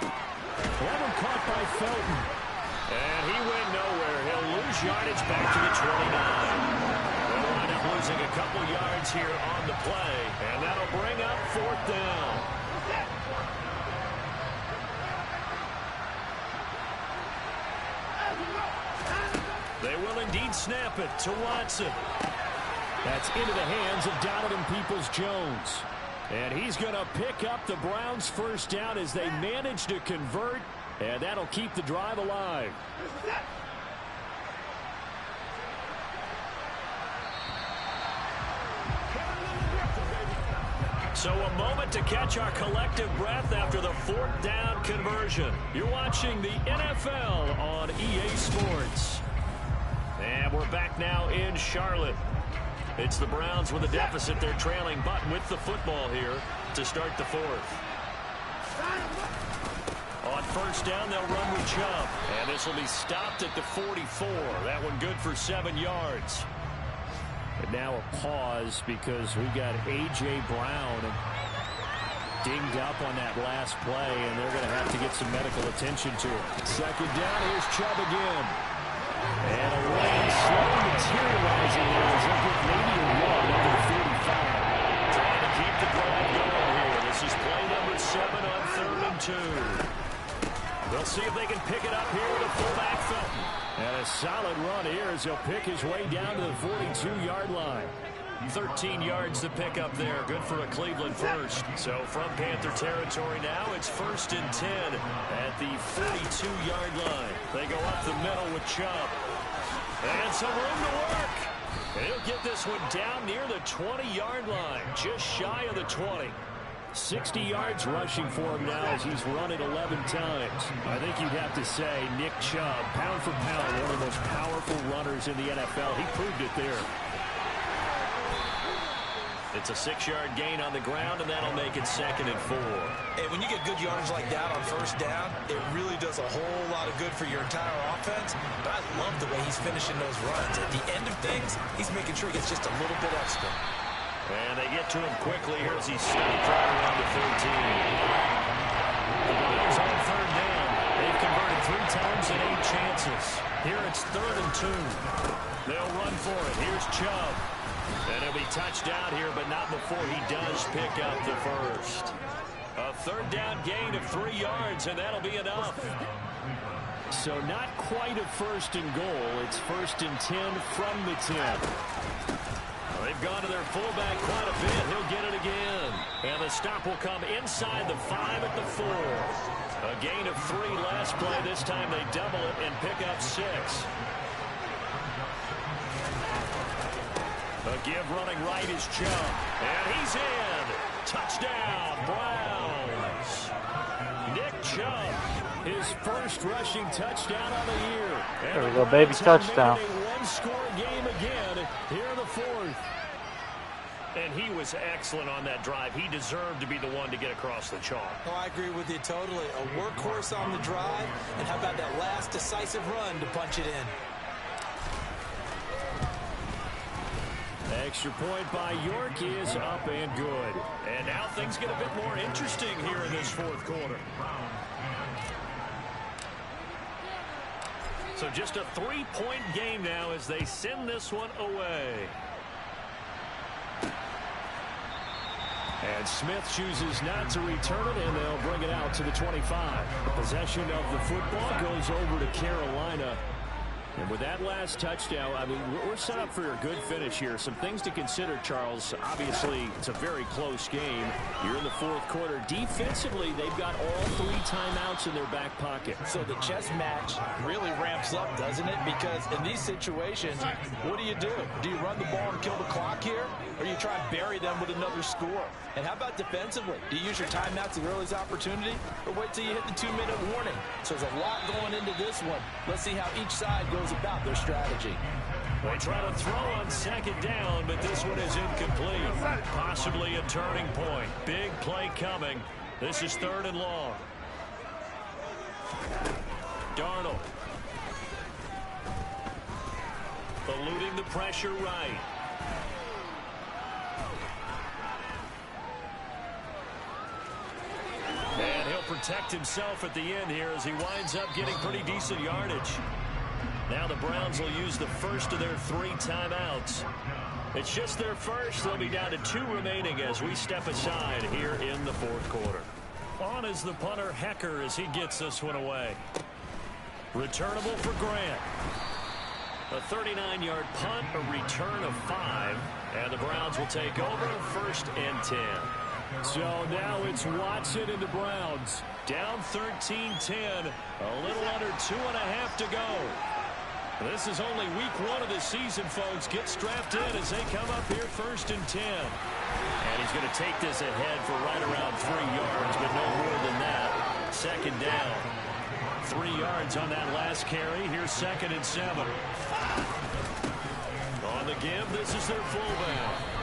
That one caught by Felton. And he went nowhere. He'll lose yardage back to the 29. They'll wind up losing a couple yards here on the play. And that'll bring up 4th down. They will indeed snap it to Watson. That's into the hands of Donovan Peoples-Jones. And he's going to pick up the Browns' 1st down as they manage to convert. And that'll keep the drive alive. So a moment to catch our collective breath after the 4th down conversion. You're watching the NFL on EA Sports. And we're back now in Charlotte. It's the Browns with a deficit. They're trailing, but with the football here to start the 4th. On 1st down, they'll run with Chubb. And this will be stopped at the 44. That one good for 7 yards. And now a pause because we got A.J. Brown dinged up on that last play, and they're going to have to get some medical attention to him. 2nd down, here's Chubb again. And a run slowly materializing there as they get maybe a run under the 45. Trying to keep the drive going here. This is play number 7 on 3rd and 2. They'll see if they can pick it up here with a fullback Felton. And a solid run here as he'll pick his way down to the 42-yard line. 13 yards to pick up there. Good for a Cleveland first. So from Panther territory now, it's 1st and 10 at the 42-yard line. They go up the middle with Chubb. And some room to work. And he'll get this one down near the 20-yard line, just shy of the 20. 60 yards rushing for him now as he's run it 11 times. I think you'd have to say Nick Chubb, pound for pound, one of the most powerful runners in the NFL. He proved it there. It's a 6-yard gain on the ground, and that'll make it 2nd and 4. Hey, when you get good yardage like that on 1st down, it really does a whole lot of good for your entire offense. But I love the way he's finishing those runs. At the end of things, he's making sure he gets just a little bit extra. And they get to him quickly here as he's stopped right around the 13. The Browns on 3rd down. They've converted 3 times and 8 chances. Here it's 3rd and 2. They'll run for it. Here's Chubb. And he'll be touched down here, but not before he does pick up the 1st. A 3rd down gain of 3 yards, and that'll be enough. So not quite a 1st and goal. It's 1st and 10 from the 10. They've gone to their fullback quite a bit. He'll get it again. And the stop will come inside the 5 at the 4. A gain of 3 last play. This time they double it and pick up 6. A give running right is Chubb. And he's in. Touchdown, Browns. Nick Chubb, his 1st rushing touchdown of the year. And there we go, baby, touchdown. A one-score game again here in the 4th. And he was excellent on that drive. He deserved to be the one to get across the chalk. Oh, I agree with you totally. A workhorse on the drive. And how about that last decisive run to punch it in? Extra point by York is up and good. And now things get a bit more interesting here in this 4th quarter. So just a 3-point game now as they send this one away. And Smith chooses not to return it, and they'll bring it out to the 25. The possession of the football goes over to Carolina. And with that last touchdown, I mean, we're set up for a good finish here. Some things to consider, Charles. Obviously, it's a very close game. You're in the fourth quarter. Defensively, they've got all 3 timeouts in their back pocket. So the chess match really ramps up, doesn't it? Because in these situations, what do? Do you run the ball and kill the clock here? Or do you try and bury them with another score? And how about defensively? Do you use your timeouts at the earliest opportunity? Or wait till you hit the 2-minute warning? So there's a lot going into this one. Let's see how each side goes about their strategy. They try to throw on second down, but this one is incomplete. Possibly a turning point. Big play coming. This is 3rd and long. Darnold. Eluding the pressure right. And he'll protect himself at the end here as he winds up getting pretty decent yardage. Now the Browns will use the first of their 3 timeouts. It's just their first. They'll be down to 2 remaining as we step aside here in the fourth quarter. On is the punter, Hecker, as he gets this one away. Returnable for Grant. A 39-yard punt, a return of 5, and the Browns will take over 1st and 10. So now it's Watson and the Browns. Down 13-10, a little under 2.5 to go. This is only week 1 of the season, folks. Get strapped in as they come up here 1st and 10. And he's going to take this ahead for right around 3 yards, but no more than that. 2nd down. 3 yards on that last carry. Here's 2nd and 7. On the give, this is their fullback.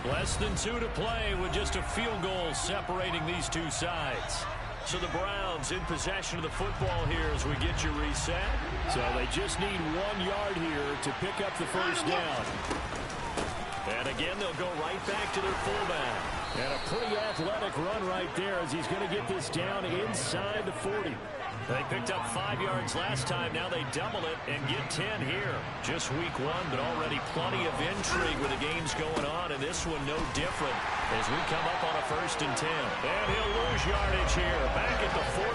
Less than 2 to play with just a field goal separating these 2 sides. So the Browns in possession of the football here as we get you reset. So they just need 1 yard here to pick up the first down. And again, they'll go right back to their fullback. And a pretty athletic run right there as he's going to get this down inside the 40. They picked up 5 yards last time. Now they double it and get 10 here. Just week 1, but already plenty of intrigue with the games going on. And this one no different as we come up on a 1st and 10. And he'll lose yardage here. Back at the 41.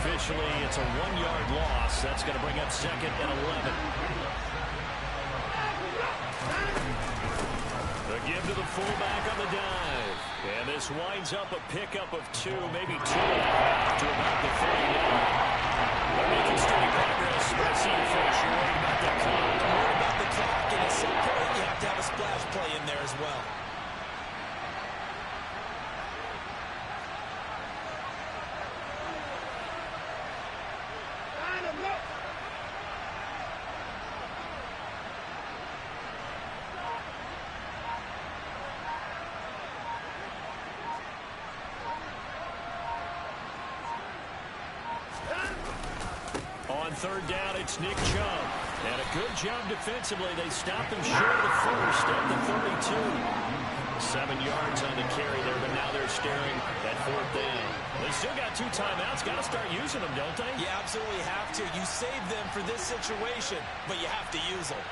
Officially, it's a 1-yard loss. That's going to bring up 2nd and 11. The give to the fullback on the dive. And this winds up a pickup of 2, maybe 2.5 to about the 39. They're making steady progress. I see you folks. You're worried about the clock. I'm worried about the clock, and at some point you have to have a splash play in there as well. On 3rd down, it's Nick Chubb. And a good job defensively. They stopped him short of the 1st at the 32. 7 yards on the carry there, but now they're staring at 4th down. They still got 2 timeouts. Got to start using them, don't they? You absolutely have to. You save them for this situation, but you have to use them.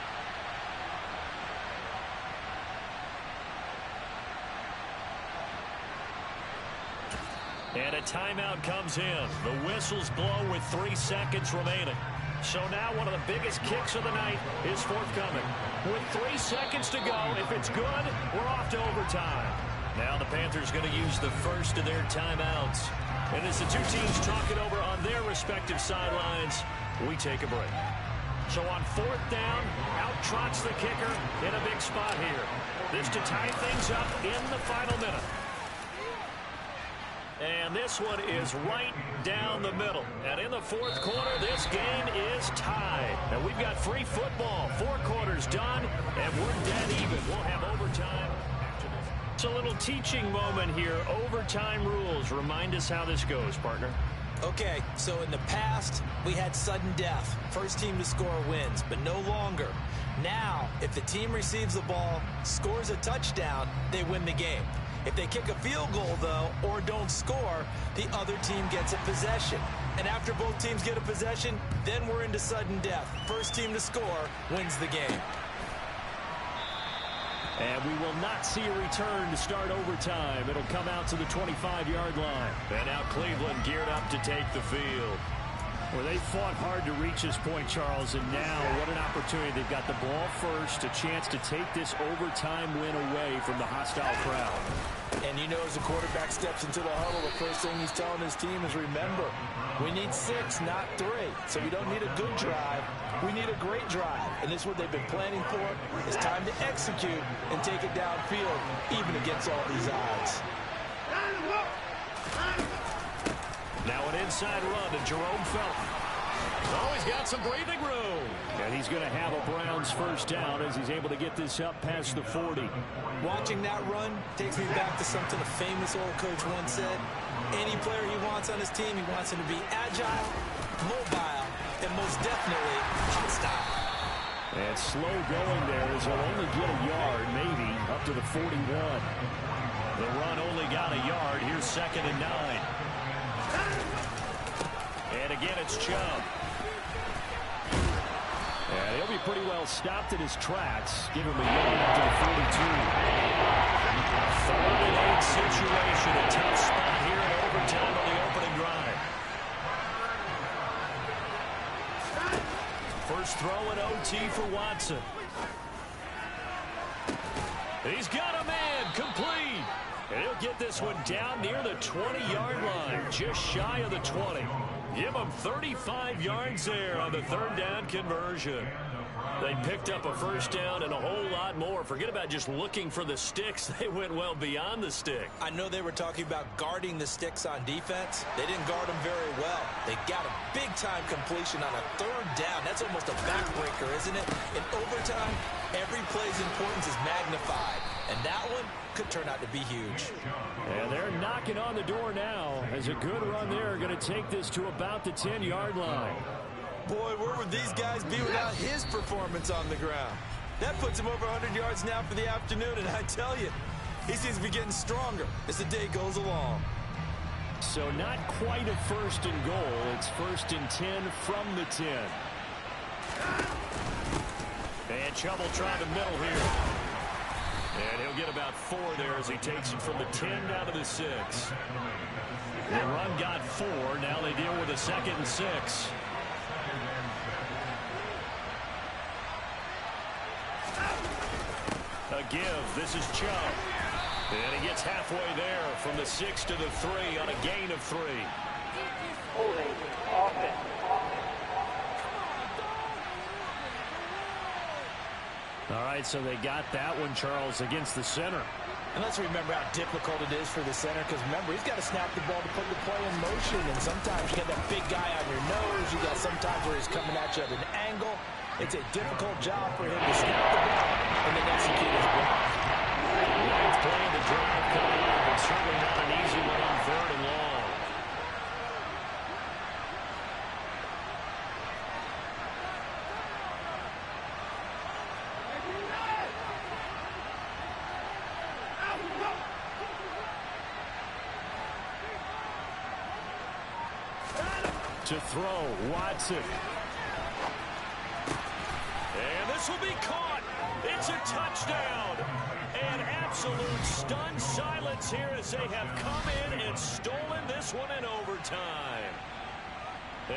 And a timeout comes in. The whistles blow with 3 seconds remaining. So now one of the biggest kicks of the night is forthcoming. With 3 seconds to go, if it's good, we're off to overtime. Now the Panthers going to use the first of their timeouts. And as the 2 teams talk it over on their respective sidelines, we take a break. So on 4th down, out trots the kicker in a big spot here. This to tie things up in the final minute. And this one is right down the middle. And in the 4th quarter, this game is tied. And we've got free football. 4 quarters done, and we're dead even. We'll have overtime after this. It's a little teaching moment here. Overtime rules. Remind us how this goes, partner. Okay, so in the past, we had sudden death. First team to score wins, but no longer. Now, if the team receives the ball, scores a touchdown, they win the game. If they kick a field goal, though, or don't score, the other team gets a possession. And after both teams get a possession, then we're into sudden death. First team to score wins the game. And we will not see a return to start overtime. It'll come out to the 25-yard line. And now Cleveland geared up to take the field. Well, they fought hard to reach this point, Charles, and now what an opportunity. They've got the ball first, a chance to take this overtime win away from the hostile crowd. And you know, as the quarterback steps into the huddle, the first thing he's telling his team is, remember, we need 6, not 3. So we don't need a good drive. We need a great drive. And this is what they've been planning for. It's time to execute and take it downfield, even against all these odds. Now an inside run to Jerome Felton. Oh, he's got some breathing room. And he's going to have a Browns first down as he's able to get this up past the 40. Watching that run takes me back to something a famous old coach once said. Any player he wants on his team, he wants him to be agile, mobile, and most definitely hostile. And slow going there as he'll only get a yard, maybe, up to the 41. The run only got a yard. Here's 2nd and 9. And again, it's Chubb. And he'll be pretty well stopped in his tracks. Give him a yard up to the 42. 3rd and 8 situation. A tough spot here in overtime on the opening drive. First throw in OT for Watson. He's got a man complete. And he'll get this one down near the 20-yard line, just shy of the 20. Give him 35 yards there on the 3rd down conversion. They picked up a first down and a whole lot more. Forget about just looking for the sticks. They went well beyond the stick. I know they were talking about guarding the sticks on defense. They didn't guard them very well. They got a big-time completion on a 3rd down. That's almost a backbreaker, isn't it? In overtime, every play's importance is magnified. And that one could turn out to be huge. And they're knocking on the door now as a good run there. Going to take this to about the 10-yard line. Boy, where would these guys be without his performance on the ground? That puts him over 100 yards now for the afternoon, and I tell you, he seems to be getting stronger as the day goes along. So not quite a 1st and goal. It's 1st and 10 from the 10. And Chubb will try the middle here. And he'll get about 4 there as he takes it from the 10 down to the 6. The run got 4. Now they deal with a 2nd and 6. A give. This is Chubb. And he gets halfway there from the 6 to the 3 on a gain of 3. Holding offense. All right, so they got that one, Charles, against the center. And let's remember how difficult it is for the center, because remember, he's got to snap the ball to put the play in motion, and sometimes you got that big guy on your nose. You got sometimes where he's coming at you at an angle. It's a difficult job for him to snap the ball and then execute his block. It's playing the drive coming up, and certainly not an easy one on 3rd and long. To throw, Watson. And this will be caught. It's a touchdown. An absolute stunned silence here as they have come in and stolen this one in overtime.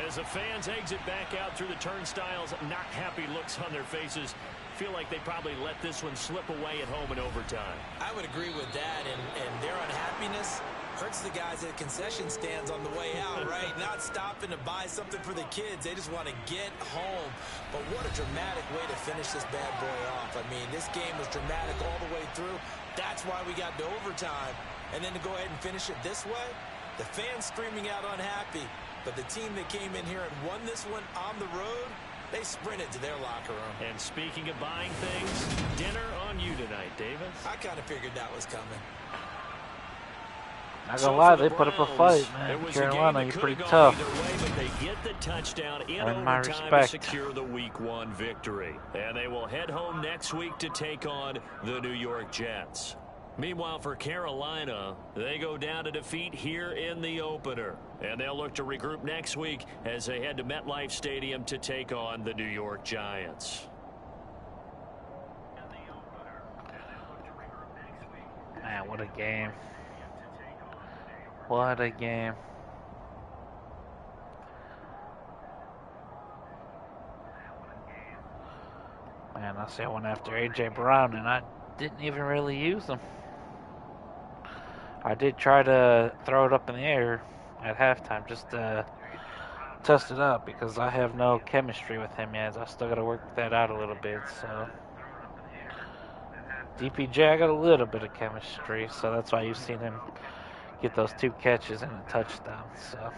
As the fans exit back out through the turnstiles, not happy looks on their faces. Feel like they probably let this one slip away at home in overtime. I would agree with that, and their unhappiness hurts the guys at concession stands on the way out, right? Not stopping to buy something for the kids. They just want to get home. But what a dramatic way to finish this bad boy off. I mean, this game was dramatic all the way through. That's why we got to overtime. And then to go ahead and finish it this way, the fans screaming out unhappy. But the team that came in here and won this one on the road, they sprinted to their locker room. And speaking of buying things, dinner on you tonight, Davis. I kind of figured that was coming. Not gonna lie, they put up a fight, man. Carolina, you're pretty tough. Way, but they get the touchdown in my overtime respect. to secure the Week 1 victory. And they will head home next week to take on the New York Jets. Meanwhile, for Carolina, they go down to defeat here in the opener. And they'll look to regroup next week as they head to MetLife Stadium to take on the New York Giants. Man, what a game. What a game. Man, I see I went after A.J. Brown, and I didn't even really use him. I did try to throw it up in the air at halftime just to test it out because I have no chemistry with him yet. I still got to work that out a little bit. So DPJ, I got a little bit of chemistry, so that's why you've seen him get those 2 catches and a touchdown. So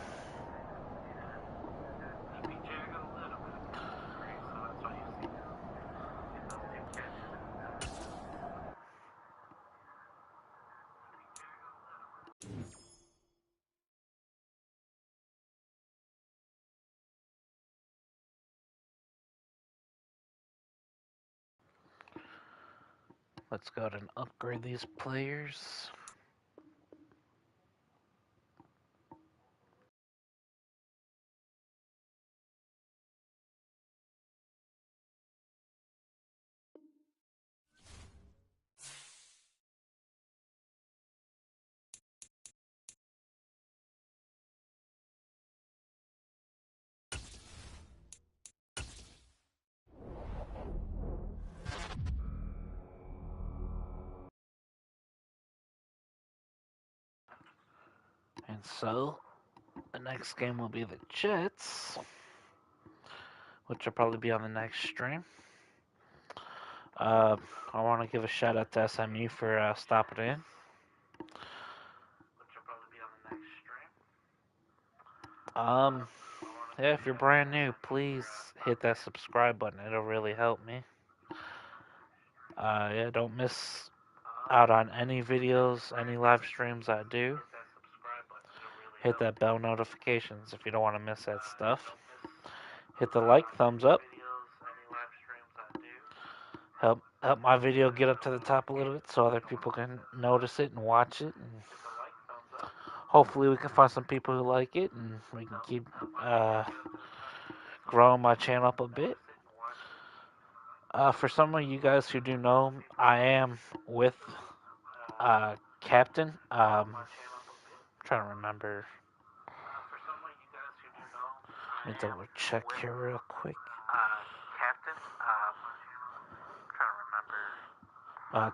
let's go ahead and upgrade these players. And so the next game will be the Jets, which will probably be on the next stream. Uh, I want to give a shout out to SMU for stopping in. Um, yeah, if you're brand new, please hit that subscribe button. It'll really help me. Yeah, don't miss out on any videos, any live streams I do. Hit that bell notifications if you don't want to miss that stuff. Hit the like, thumbs up. Help my video get up to the top a little bit so other people can notice it and watch it. And hopefully we can find some people who like it and we can keep growing my channel up a bit. For some of you guys who do know, I am with Captain. Trying to remember. Let me double check here real quick.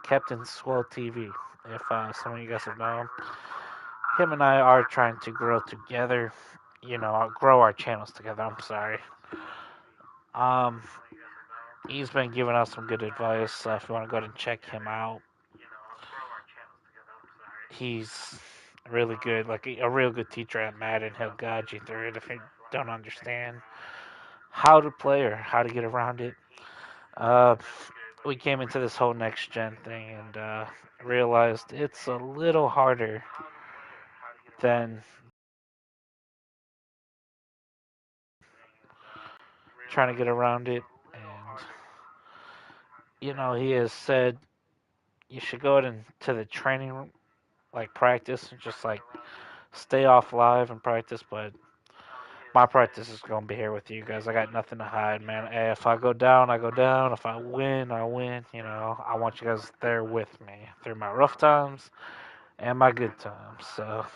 Captain Swell TV. If some of you guys have known him and I are trying to grow together. You know, grow our channels together. I'm sorry. Um, he's been giving us some good advice. If you want to go ahead and check him out, he's really good, like a real good teacher at Madden. He'll guide you through it if you don't understand how to play or how to get around it. Uh, we came into this whole next gen thing and realized it's a little harder than trying to get around it. And you know, he has said you should go into the training room, like practice, and just like stay off live and practice. But my practice is gonna be here with you guys. I got nothing to hide, man. Hey, if I go down, I go down. If I win, I win. You know, I want you guys there with me through my rough times and my good times. So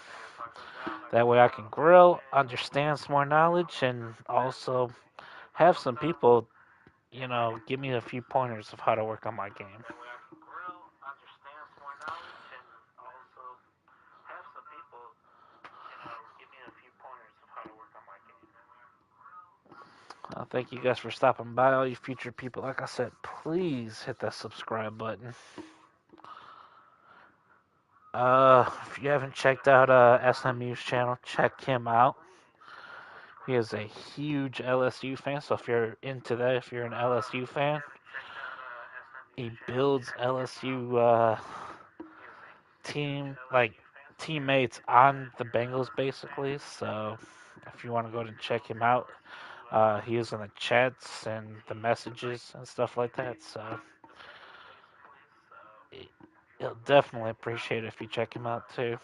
that way I can grow, understand some more knowledge, and also have some people, you know, give me a few pointers of how to work on my game. Thank you guys for stopping by. All you future people, like I said, please hit that subscribe button. If you haven't checked out SMU's channel, check him out. He is a huge LSU fan, so if you're into that, if you're an LSU fan, he builds LSU teammates on the Bengals basically. So if you want to go ahead and check him out, he is in the chats and the messages and stuff like that. So he'll definitely appreciate it if you check him out too.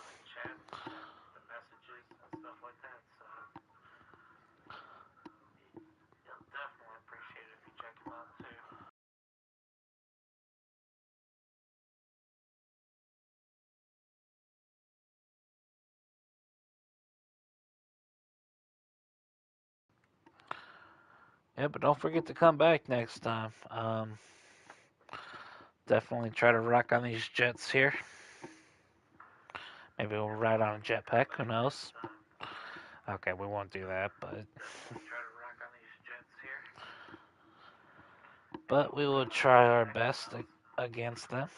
Yeah, but don't forget to come back next time. Definitely try to rock on these jets here. Maybe we'll ride on a jetpack. Who knows? Okay, we won't do that, but we will try our best against them.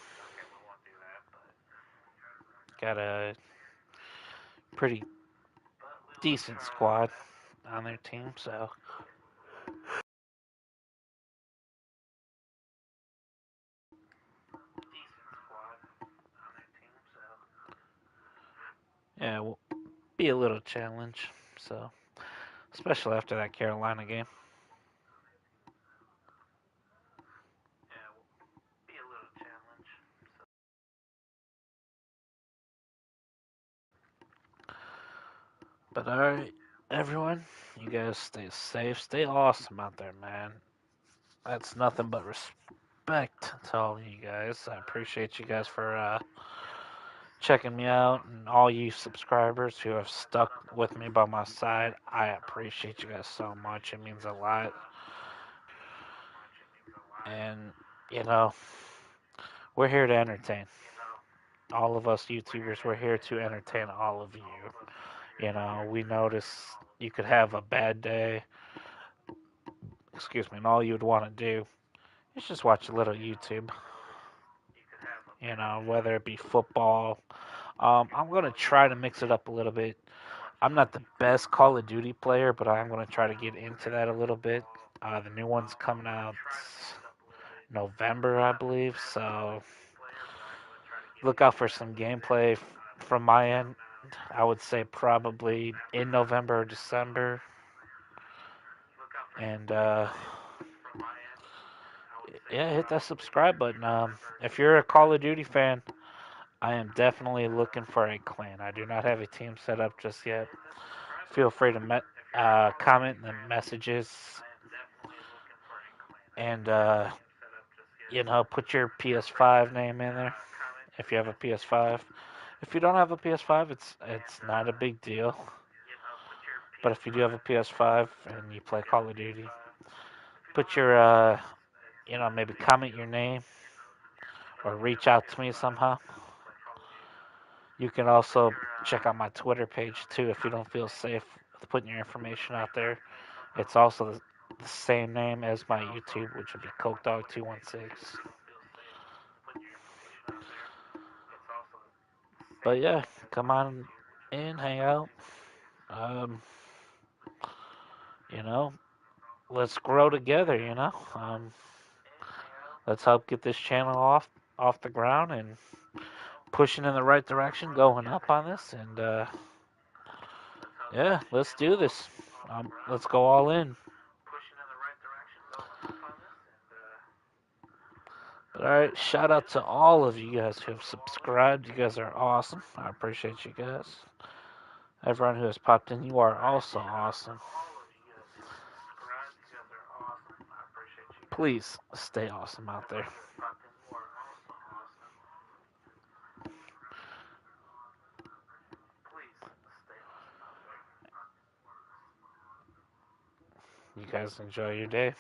Got a pretty decent squad on their team, so yeah, it will be a little challenge. So, especially after that Carolina game. But alright, everyone, you guys stay safe, stay awesome out there, man. That's nothing but respect to all of you guys. I appreciate you guys for checking me out, and all you subscribers who have stuck with me by my side. I appreciate you guys so much. It means a lot. And, you know, we're here to entertain. All of us YouTubers, we're here to entertain all of you. You know, we notice you could have a bad day, excuse me, and all you'd want to do is just watch a little YouTube. You know, whether it be football. I'm going to try to mix it up a little bit. I'm not the best Call of Duty player, but I'm going to try to get into that a little bit. The new one's coming out November, I believe, so look out for some gameplay from my end. I would say probably in November or December. And yeah, hit that subscribe button. If you're a Call of Duty fan, I am definitely looking for a clan. I do not have a team set up just yet. Feel free to comment in the messages and you know, put your PS5 name in there if you have a PS5. If you don't have a PS5, it's not a big deal. But if you do have a PS5 and you play Call of Duty, put your you know, maybe comment your name or reach out to me somehow. You can also check out my Twitter page too if you don't feel safe with putting your information out there. It's also the same name as my YouTube, which would be CokeDog216. But yeah, come on in, hang out. Um, you know, let's grow together. You know, let's help get this channel off the ground and pushing in the right direction, going up on this, and yeah, let's do this. Let's go all in. But all right, shout out to all of you guys who have subscribed. You guys are awesome. I appreciate you guys. Everyone who has popped in, you are also awesome. Please stay awesome out there. You guys enjoy your day.